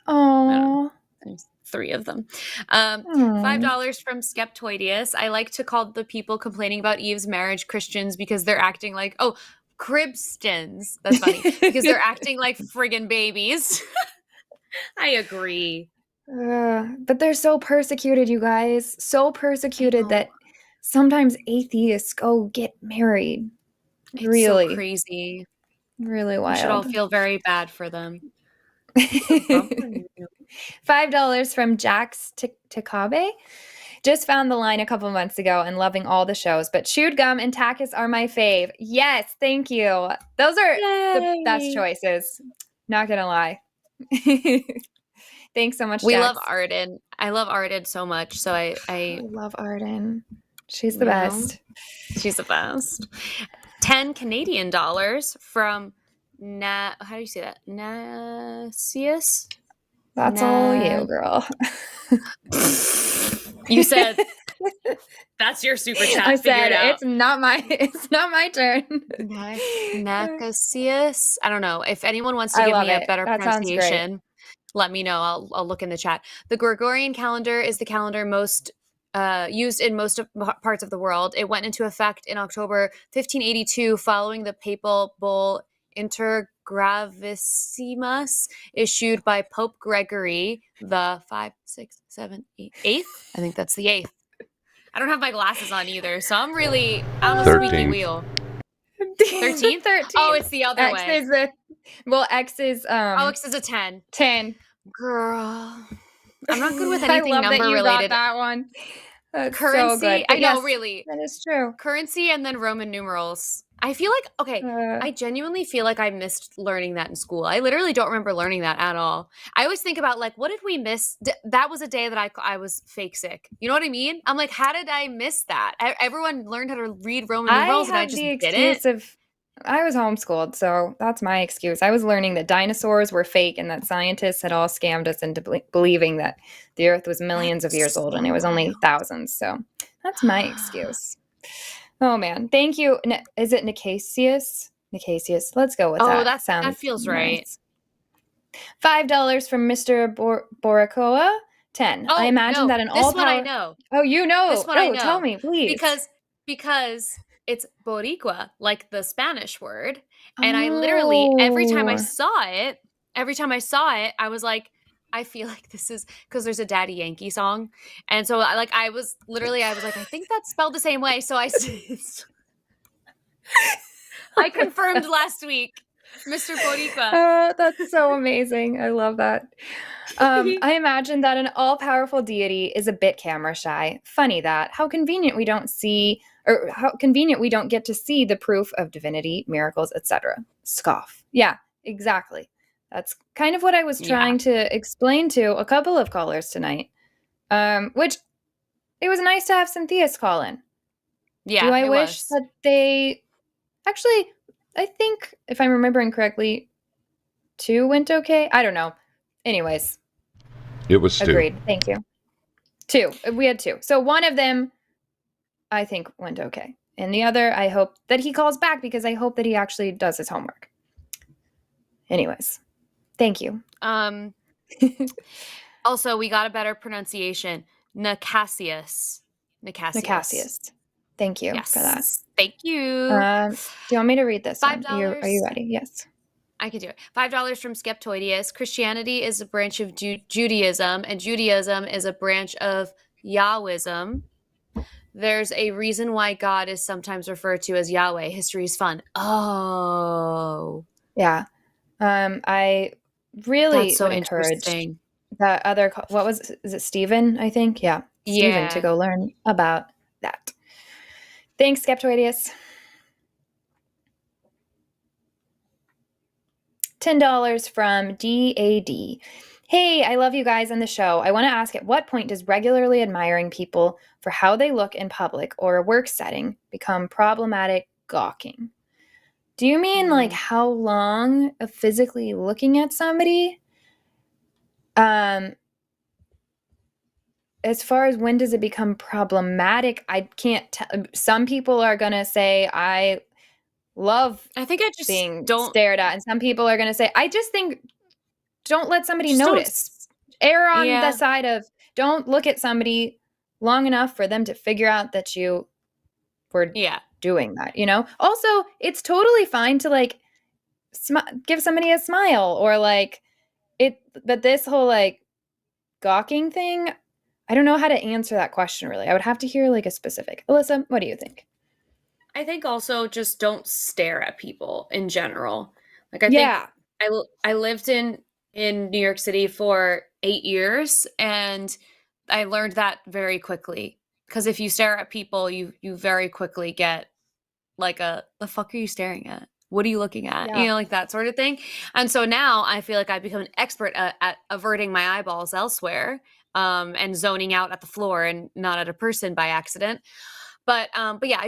Oh. There's 3 of them. $5 from Skeptoideus. I like to call the people complaining about Eve's marriage Christians because they're acting like Cribstons. That's funny because they're acting like friggin' babies. I agree. But they're so persecuted, you guys. So persecuted that sometimes atheists go get married. It's really so crazy. Really wild. We should all feel very bad for them. $5 from Jax Takabe. Just found the line a couple months ago and loving all the shows, but Chewed Gum and Takis are my fave. Yes, thank you. Those are the best choices. Not gonna lie. Thanks so much, We Jax. love Arden. I love Arden so much. So I love Arden. She's the best. She's the best. 10 Canadian dollars from how do you say that? Nasius? That's all you, girl. You said that's your super chat. I said it it's not my turn. Nacasius. I don't know. If anyone wants to give me a better pronunciation, let me know. I'll look in the chat. The Gregorian calendar is the calendar most used in most parts of the world. It went into effect in October 1582 following the papal bull Intergravissimus issued by Pope Gregory the 8th. I think that's the 8th. I don't have my glasses on either, so I'm on the squeaky wheel. 13th? Oh, it's the other way. X is X is a 10. 10. Girl. I'm not good with anything I love number that you related. Got that one. That's Currency. So good. I know, really. That is true. Currency and then Roman numerals. I feel like, I genuinely feel like I missed learning that in school. I literally don't remember learning that at all. I always think about like, what did we miss? That was a day that I was fake sick. You know what I mean? I'm like, how did I miss that? Everyone learned how to read Roman numerals and I just didn't. I was homeschooled, so that's my excuse. I was learning that dinosaurs were fake and that scientists had all scammed us into believing that the Earth was millions of years old and it was only thousands. So that's my excuse. Oh, man. Thank you. Is it Nicasius? Nicasius. Let's go with that. That feels nice. Right. $5 from Mr. Boracoa. 10. I imagine that an all-power... This one I know. Oh, you know. This one I know. Tell me, please. Because it's Boricua, like the Spanish word. And I literally, every time I saw it, I was like, I feel like this is because there's a Daddy Yankee song. And so I was like, I think that's spelled the same way. So I confirmed last week, Mr. Boricua. Oh, that's so amazing. I love that. I imagine that an all-powerful deity is a bit camera shy. Funny that. How convenient we don't get to see the proof of divinity, miracles, etc. Scoff. Yeah, exactly. That's kind of what I was trying to explain to a couple of callers tonight. Which it was nice to have some theists call in. Yeah. Do I wish that they actually, I think if I'm remembering correctly, 2 went okay. I don't know. Anyways. It was 2. Agreed. Thank you. 2. We had 2. So one of them I think went okay. And the other, I hope that he calls back because I hope that he actually does his homework. Anyways. Thank you. Also, we got a better pronunciation. Nicasius. Thank you for that. Yes. Thank you. Do you want me to read this one? $5. Are you ready? Yes. I can do it. $5 from Skeptoidius. Christianity is a branch of Judaism, and Judaism is a branch of Yahwism. There's a reason why God is sometimes referred to as Yahweh. History is fun. Oh. Yeah. I really That's so would encourage interesting. that other, is it Stephen, I think? Yeah. Stephen to Yeah. go learn about that. Thanks, Skeptoidius. $10 from DAD. Hey, I love you guys and the show. I want to ask, at what point does regularly admiring people for how they look in public or a work setting become problematic gawking? Do you mean like how long of physically looking at somebody? As far as when does it become problematic, I can't tell. Some people are going to say, I think I just being don't stared at. And some people are going to say, I just think don't let somebody Just don't notice. Err on Yeah. the side of don't look at somebody long enough for them to figure out that you were Yeah. doing that, you know? Also, it's totally fine to like give somebody a smile or like but this whole like gawking thing, I don't know how to answer that question really. I would have to hear like a specific. Alyssa, what do you think? I think also just don't stare at people in general. Like I Yeah. think I lived in New York City for 8 years, and I learned that very quickly. Because if you stare at people, you very quickly get like the fuck are you staring at? What are you looking at? Yeah. You know, like that sort of thing. And so now I feel like I've become an expert at averting my eyeballs elsewhere, and zoning out at the floor and not at a person by accident. But yeah,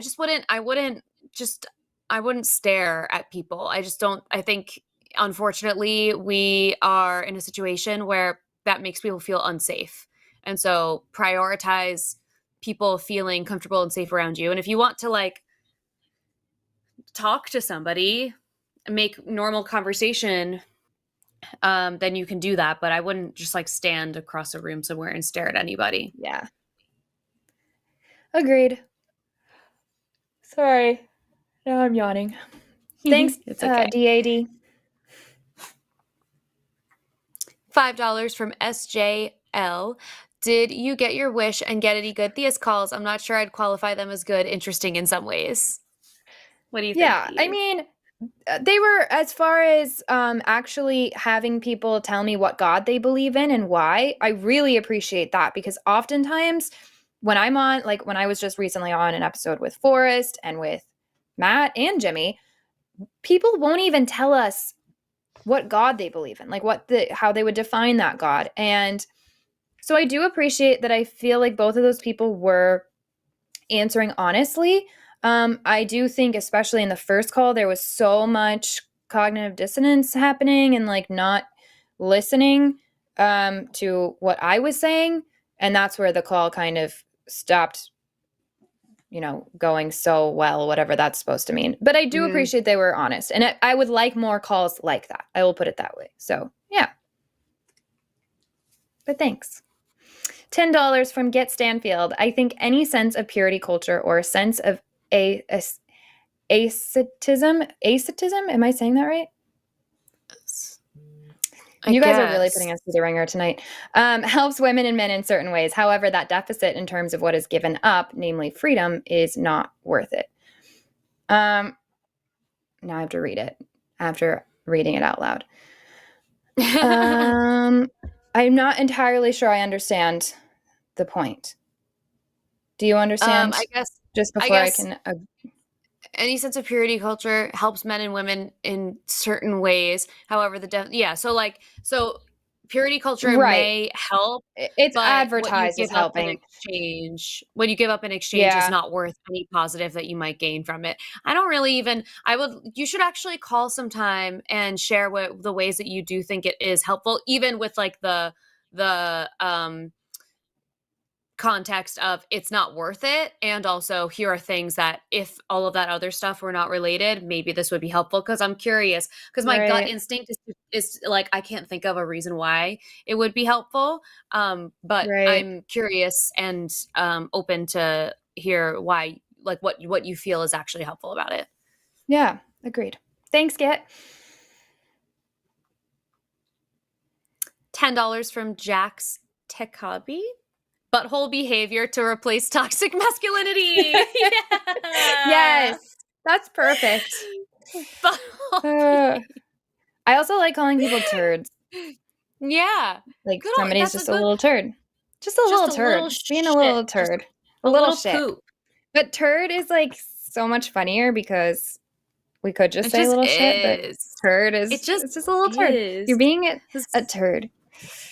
I wouldn't stare at people. I just don't, I think unfortunately we are in a situation where that makes people feel unsafe. And so prioritize people feeling comfortable and safe around you. And if you want to like talk to somebody, make normal conversation, then you can do that. But I wouldn't just like stand across a room somewhere and stare at anybody. Yeah. Agreed. Sorry. Now I'm yawning. Thanks, It's okay. DAD. $5 from SJL. Did you get your wish and get any good Theist calls? I'm not sure I'd qualify them as good, interesting in some ways. What do you think? Yeah, I mean, they were, as far as actually having people tell me what God they believe in and why, I really appreciate that, because oftentimes when I'm on, like when I was just recently on an episode with Forrest and with Matt and Jimmy, people won't even tell us what God they believe in, like how they would define that God. And so I do appreciate that. I feel like both of those people were answering honestly. I do think, especially in the first call, there was so much cognitive dissonance happening and like not listening to what I was saying. And that's where the call kind of stopped, going so well, whatever that's supposed to mean. But I do appreciate they were honest. And I would like more calls like that. I will put it that way. So, yeah. But thanks. $10 from Get Stanfield. I think any sense of purity culture or a sense of asceticism, am I saying that right? You guys are really putting us through the ringer tonight. Helps women and men in certain ways. However, that deficit in terms of what is given up, namely freedom, is not worth it. Now I have to read it after reading it out loud. I'm not entirely sure I understand the point. Do you understand? I guess just before I can. Any sense of purity culture helps men and women in certain ways. However, so purity culture may help. It's advertised as helping. When you give up in exchange is not worth any positive that you might gain from it. I don't really you should actually call sometime and share the ways that you do think it is helpful, even with like the context of it's not worth it, and also here are things that if all of that other stuff were not related, maybe this would be helpful, because I'm curious, because my gut instinct is like I can't think of a reason why it would be helpful, but I'm curious and open to hear why like what you feel is actually helpful about it. Yeah, agreed. Thanks, Git. $10 from Jax Tekabi. Butthole behavior to replace toxic masculinity. Yeah. Yes, that's perfect. Butthole I also like calling people turds. Yeah. Like Good old- somebody's that's just a a good- little turd. Just a little turd. Being a little shit. turd. Just A little shit. poop. But turd is like so much funnier because we could just It say just little shit, but is. turd is It just it's just a little turd. is. You're being a turd.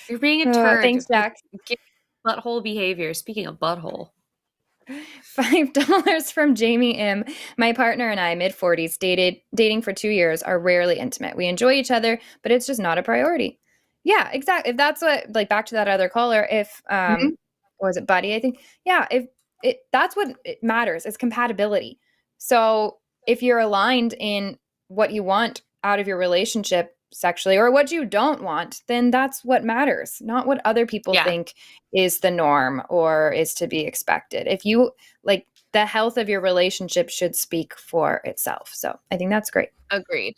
You're being a turd. Thanks, Jack. Get butthole behavior. Speaking of butthole. $5 from Jamie M. My partner and I, mid-40s, dating for 2 years, are rarely intimate. We enjoy each other, but it's just not a priority. Yeah, exactly. If that's what, like, back to that other caller, if what was it, Buddy? I think, yeah, if that's what it matters is compatibility. So if you're aligned in what you want out of your relationship sexually or what you don't want, then that's what matters, not what other people think is the norm or is to be expected. If you like, the health of your relationship should speak for itself. So I think that's great. Agreed.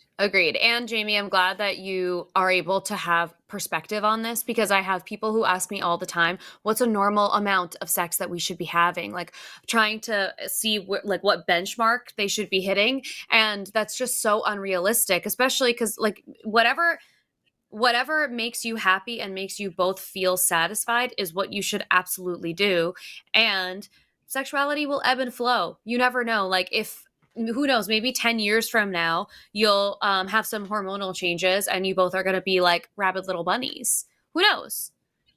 And Jamie, I'm glad that you are able to have perspective on this, because I have people who ask me all the time, what's a normal amount of sex that we should be having? Like trying to see what benchmark they should be hitting. And that's just so unrealistic, especially because like whatever makes you happy and makes you both feel satisfied is what you should absolutely do. And sexuality will ebb and flow. You never know. Like who knows, maybe 10 years from now, you'll have some hormonal changes and you both are going to be like rabid little bunnies. Who knows?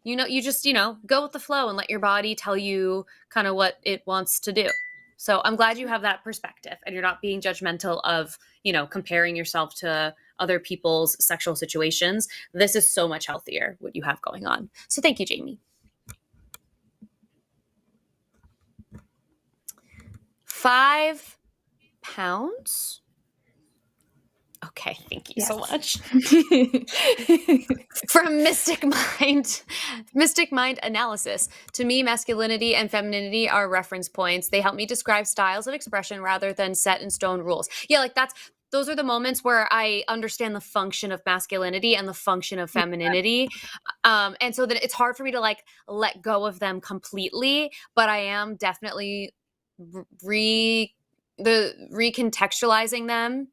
You just, go with the flow and let your body tell you kind of what it wants to do. So I'm glad you have that perspective and you're not being judgmental of, comparing yourself to other people's sexual situations. This is so much healthier, what you have going on. So thank you, Jamie. 5 pounds. Okay, thank you so much. From Mystic Mind Analysis. To me, masculinity and femininity are reference points. They help me describe styles of expression rather than set in stone rules. Yeah, like those are the moments where I understand the function of masculinity and the function of femininity. And so that it's hard for me to like let go of them completely, but I am definitely recontextualizing them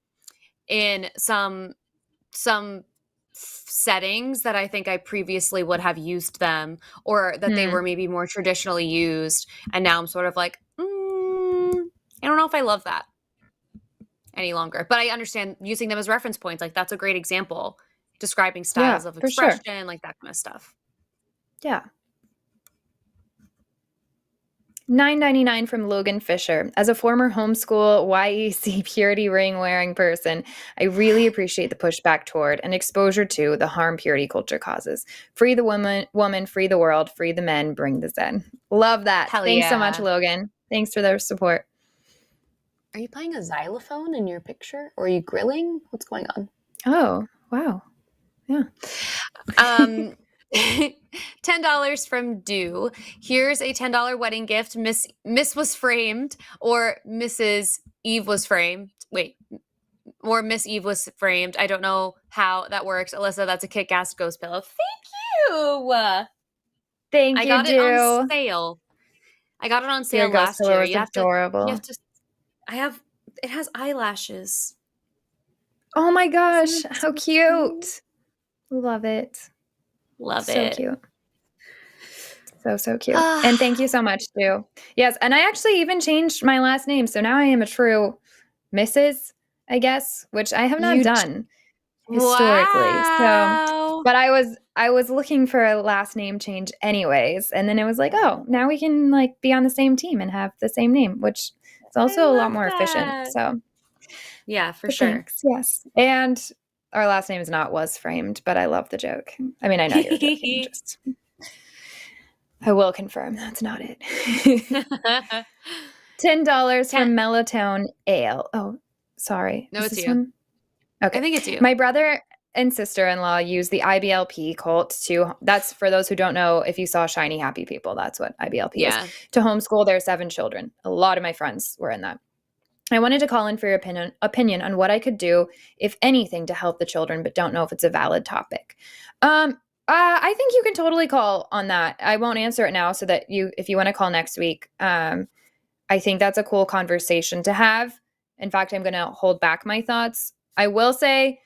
in some settings that I think I previously would have used them, or that they were maybe more traditionally used. And now I'm sort of like, I don't know if I love that any longer, but I understand using them as reference points. Like that's a great example, describing styles of expression, like that kind of stuff. Yeah. $9.99 from Logan Fisher. As a former homeschool YEC purity ring wearing person, I really appreciate the pushback toward and exposure to the harm purity culture causes. Free the woman, free the world, free the men, bring the zen. Love that. Thanks so much, Logan. Thanks for their support. Are you playing a xylophone in your picture? Or are you grilling? What's going on? Oh, wow. Yeah. $10 from Do. Here's a $10 wedding gift. Miss was framed, or Mrs. Eve was framed. Wait, or Miss Eve was framed. I don't know how that works. Alyssa, that's a kick-ass ghost pillow. Thank you. Thank you, I got Do. it on sale. I got it on sale Your ghost last pillow year. is adorable. It has eyelashes. Oh my gosh, how cute. Love it. Love it. So cute. So cute. And thank you so much, too. Yes, and I actually even changed my last name. So now I am a true Mrs., I guess, which I have not done historically. Wow. So, but I was looking for a last name change anyways. And then it was like, oh, now we can like be on the same team and have the same name, which is also a lot more efficient. So yeah, for sure. Thanks. Yes. And our last name was framed, but I love the joke. I mean, I know you're joking. I will confirm that's not it. $10 from Mellotone Ale. Oh, sorry. No, Is it's this you. one? Okay. I think it's you. My brother and sister-in-law use the IBLP cult that's for those who don't know, if you saw Shiny Happy People, that's what IBLP is, to homeschool their 7 children. A lot of my friends were in that. I wanted to call in for your opinion on what I could do, if anything, to help the children, but don't know if it's a valid topic. I think you can totally call on that. I won't answer it now, so that if you want to call next week, I think that's a cool conversation to have. In fact, I'm going to hold back my thoughts. I will say,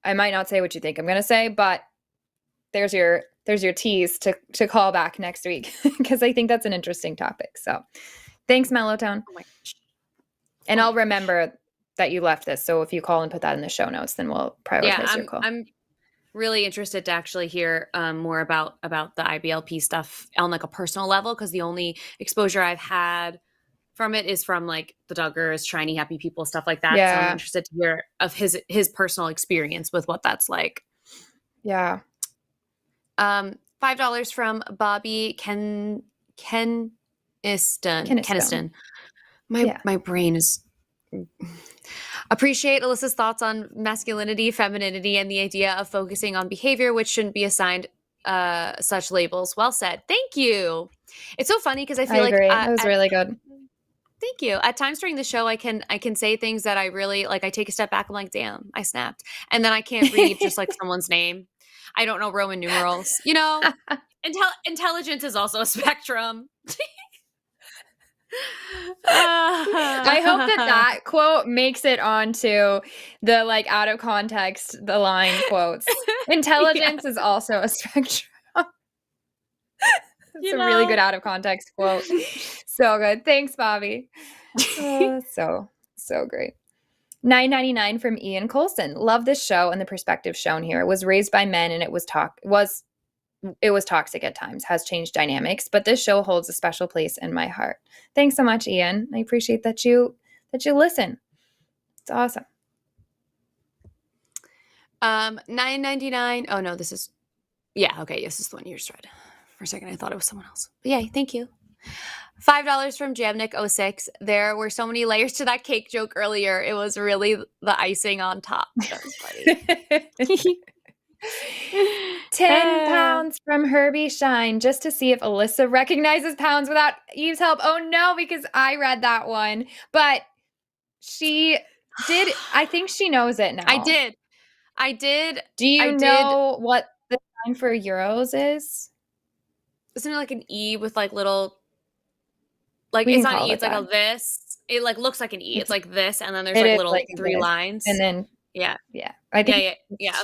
I might not say what you think I'm going to say, but there's your tease to call back next week, because I think that's an interesting topic. So thanks, Mellowtown. Oh my gosh. And I'll remember that you left this. So if you call and put that in the show notes, then we'll prioritize your call. I'm really interested to actually hear more about the IBLP stuff on like a personal level, because the only exposure I've had from it is from like the Duggars, Shiny Happy People, stuff like that. So I'm interested to hear of his personal experience with what that's like. Yeah. $5 from Bobby Keniston. My brain is. Appreciate Alyssa's thoughts on masculinity, femininity, and the idea of focusing on behavior, which shouldn't be assigned such labels. Well said. Thank you. It's so funny because I feel like that was really good. Thank you. At times during the show, I can say things that I really like. I take a step back. I'm like, damn, I snapped, and then I can't read just like someone's name. I don't know Roman numerals. You know, intelligence is also a spectrum. I hope that quote makes it onto the like out of context, the line quotes. Intelligence is also a spectrum. It's a really good out of context quote. So good. Thanks, Bobby. So great. $9.99 from Ian Colson. Love this show and the perspective shown here. It was raised by men and it was toxic at times, has changed dynamics, but this show holds a special place in my heart. Thanks so much, Ian. I appreciate that you listen. It's awesome. $9.99. Oh no, this is okay. Yes, this is the one you just read. For a second, I thought it was someone else. But yeah, thank you. $5 from Jamnik06. There were so many layers to that cake joke earlier. It was really the icing on top. That was funny. 10 pounds from Herbie Shine, just to see if Alyssa recognizes pounds without Eve's help. Oh no, because I read that one, but she did. I think she knows it now. I did. Do you know what the sign for euros is? Isn't it like an E with like little, like it's not an E, it's like a this. It like looks like an E. It's like this, and then there's like little like 3 lines. And then yeah. I think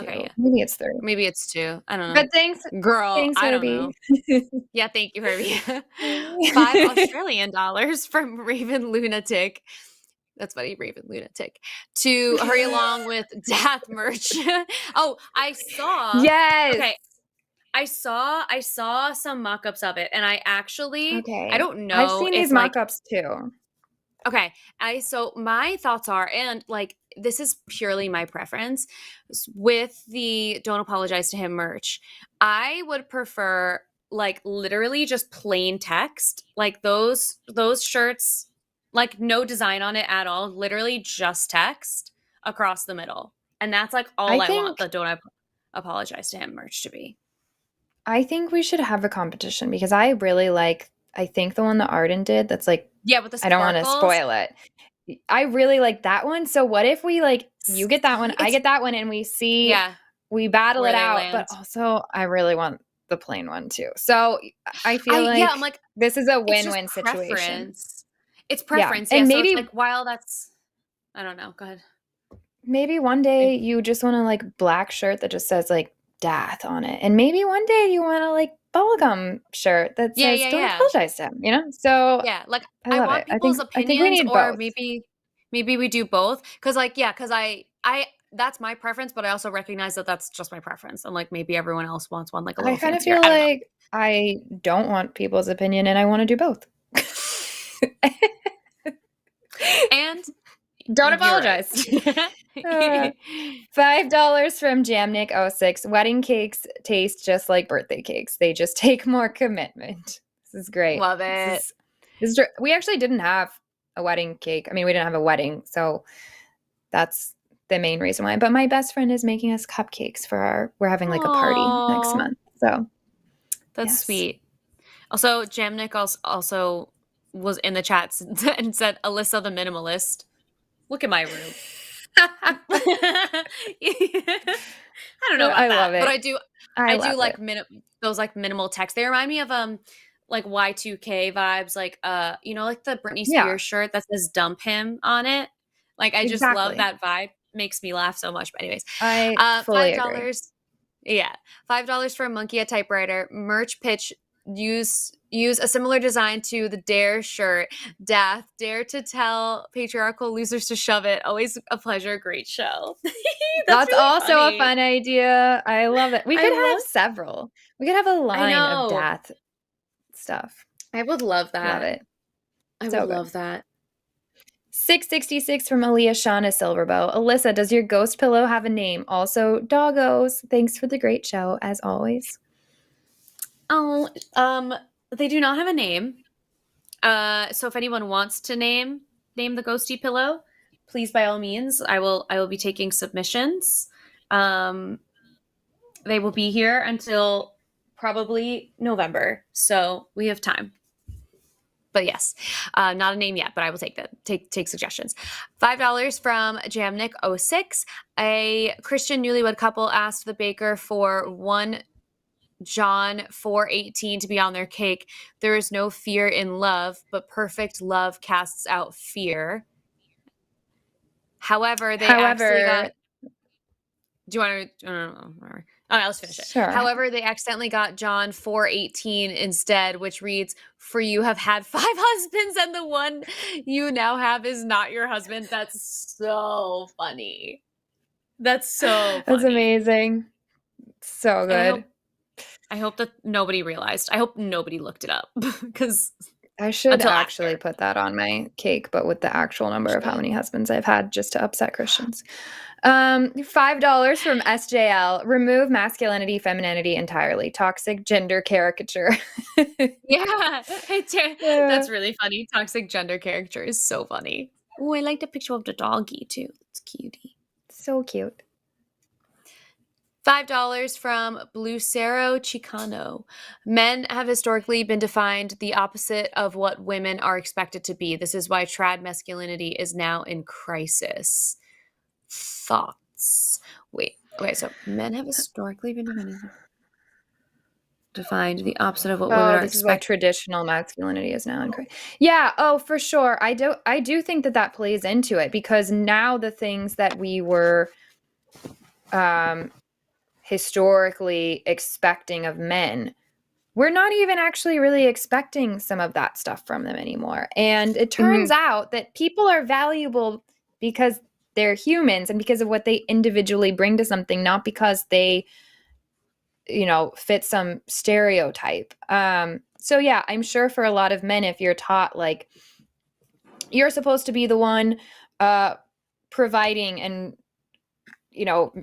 okay. Maybe it's 3. Maybe it's 2. I don't know. But thanks, girl. Thanks, I Herbie. don't know. Yeah, thank you, Herbie. $5 Australian from Raven Lunatic. That's funny, Raven Lunatic. To hurry along with Dath merch. Oh, I saw. Yes. Okay. I saw some mock-ups of it, and I actually I don't know. I've seen these mock-ups too. Okay. So my thoughts are, and like this is purely my preference, with the Don't Apologize to Him merch, I would prefer like literally just plain text, like those shirts, like no design on it at all, literally just text across the middle. And that's like all I want the Don't Apologize to Him merch to be. I think we should have a competition, because I really like, I think the one that Arden did, that's like, with the sparkles. I don't want to spoil it. I really like that one. So what if we like, you get that one, I get that one, and we see, we battle it out. Land. But also I really want the plain one too. So I feel I'm like, this is a win-win situation. It's preference. And maybe so it's like, while that's, I don't know. Go ahead. Maybe one day you just want a like black shirt that just says like Dath on it. And maybe one day you want a like bubblegum shirt that says Don't Apologize to Him, you know? So like I want people's opinions, I think we need or both. maybe we do both. Cause like, cause I that's my preference, but I also recognize that that's just my preference. And like, maybe everyone else wants one like a little I kind of fancier. feel like I don't want people's opinion and I want to do both. And don't apologize. $5 from Jamnik06. Wedding cakes taste just like birthday cakes. They just take more commitment. This is great. Love it. This is we actually didn't have a wedding cake. I mean, we didn't have a wedding, so that's the main reason why. But my best friend is making us cupcakes for we're having like a party next Aw. month. So That's yes. sweet. Also, Jamnik also was in the chat and said, Alyssa the minimalist. Look at my room. I don't know about I that, love it. but I do love like it. those like minimal texts. They remind me of like Y2K vibes, like like the Britney Yeah. Spears shirt that says "dump him" on it. Like I just love Exactly. that vibe. Makes me laugh so much. But anyways, I fully agree. $5. Yeah, $5 for a monkey a typewriter. Merch pitch. Use a similar design to the Dare shirt. Dare to tell patriarchal losers to shove it. Always a pleasure. Great show. That's really also funny. a fun idea. I love it. We could have several. We could have a line of death stuff. I would love that. Love it. I So would good. love that. 666 from Aaliyah Shauna Silverbow. Alyssa, does your ghost pillow have a name? Also, doggos. Thanks for the great show, as always. Oh, they do not have a name. So if anyone wants to name the ghosty pillow, please by all means, I will be taking submissions. They will be here until probably November, so we have time. But yes, not a name yet, but I will take suggestions. $5 from Jamnik06. A Christian newlywed couple asked the baker for 1 John 4:18 to be on their cake. There is no fear in love, but perfect love casts out fear. However, they actually got. Do you want to? Whatever. Oh, let's finish it. Sure. However, they accidentally got John 4:18 instead, which reads, "For you have had 5 husbands, and the one you now have is not your husband." That's so funny. That's so funny. That's amazing. So good. I hope that nobody realized. I hope nobody looked it up because I should actually put that on my cake, but with the actual number of how many husbands I've had, just to upset Christians. $5 from SJL. Remove masculinity, femininity entirely. Toxic gender caricature. Yeah, that's really funny. Toxic gender caricature is so funny. Oh, I like the picture of the doggy too. It's cutie. So cute. $5 from Blucero Chicano. Men have historically been defined the opposite of what women are expected to be. This is why trad masculinity is now in crisis. Thoughts? Wait. Okay, so men have historically been defined the opposite of what women are This is why traditional masculinity is now in crisis. Yeah, for sure. I do think that plays into it, because now the things that we were historically expecting of men, we're not even actually really expecting some of that stuff from them anymore. And it turns out that people are valuable because they're humans and because of what they individually bring to something, not because they, fit some stereotype. So yeah, I'm sure for a lot of men, if you're taught like you're supposed to be the one providing and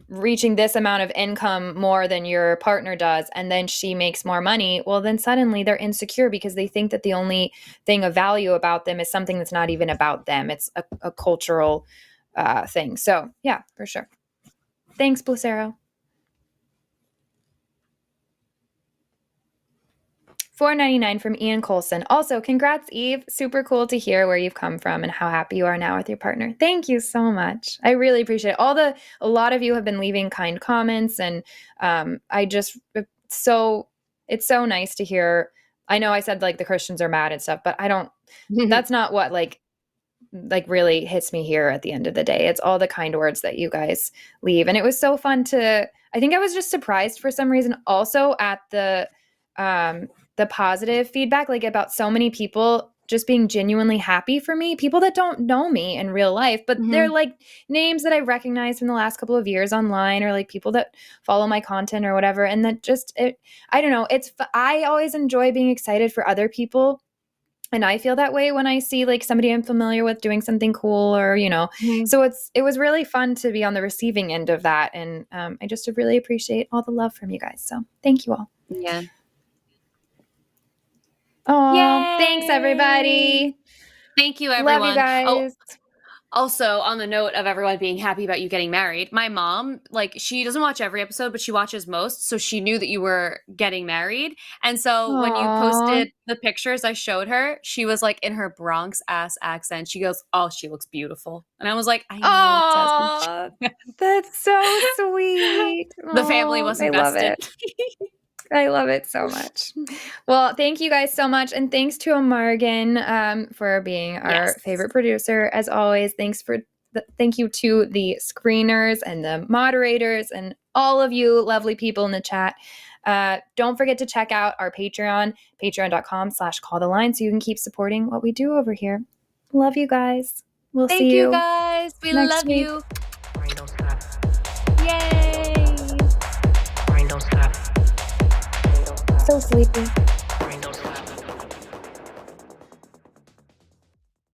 reaching this amount of income more than your partner does, and then she makes more money, well, then suddenly they're insecure because they think that the only thing of value about them is something that's not even about them. It's a cultural thing. So yeah, for sure. Thanks, Blucero. $4.99 from Ian Colson. Also, congrats, Eve. Super cool to hear where you've come from and how happy you are now with your partner. Thank you so much. I really appreciate it. A lot of you have been leaving kind comments, and it's so nice to hear. I know I said like the Christians are mad and stuff, but I don't. That's not what like really hits me here at the end of the day. It's all the kind words that you guys leave, and it was so fun to. I think I was just surprised for some reason also at the positive feedback, like about so many people just being genuinely happy for me, people that don't know me in real life, but they're like names that I recognize from the last couple of years online, or like people that follow my content or whatever. And that just, I don't know. I always enjoy being excited for other people. And I feel that way when I see like somebody I'm familiar with doing something cool, or, so it was really fun to be on the receiving end of that. And I just really appreciate all the love from you guys. So thank you all. Yeah. Oh, thanks everybody. Thank you, everyone. Love you guys. Also, on the note of everyone being happy about you getting married, my mom, like, she doesn't watch every episode, but she watches most. So she knew that you were getting married. And so when you posted the pictures I showed her, she was like in her Bronx ass accent. She goes, "Oh, she looks beautiful." And I was like, I know. It says That's so sweet. the family Aw, was I love invested. it. I love it so much. Well, thank you guys so much. And thanks to Morgan for being our favorite producer. As always, thank you to the screeners and the moderators and all of you lovely people in the chat. Don't forget to check out our Patreon, patreon.com/calltheline, so you can keep supporting what we do over here. Love you guys. We'll see you guys. We next love week. you. Grind don't stop. Yay. Grind don't stop. So sleepy.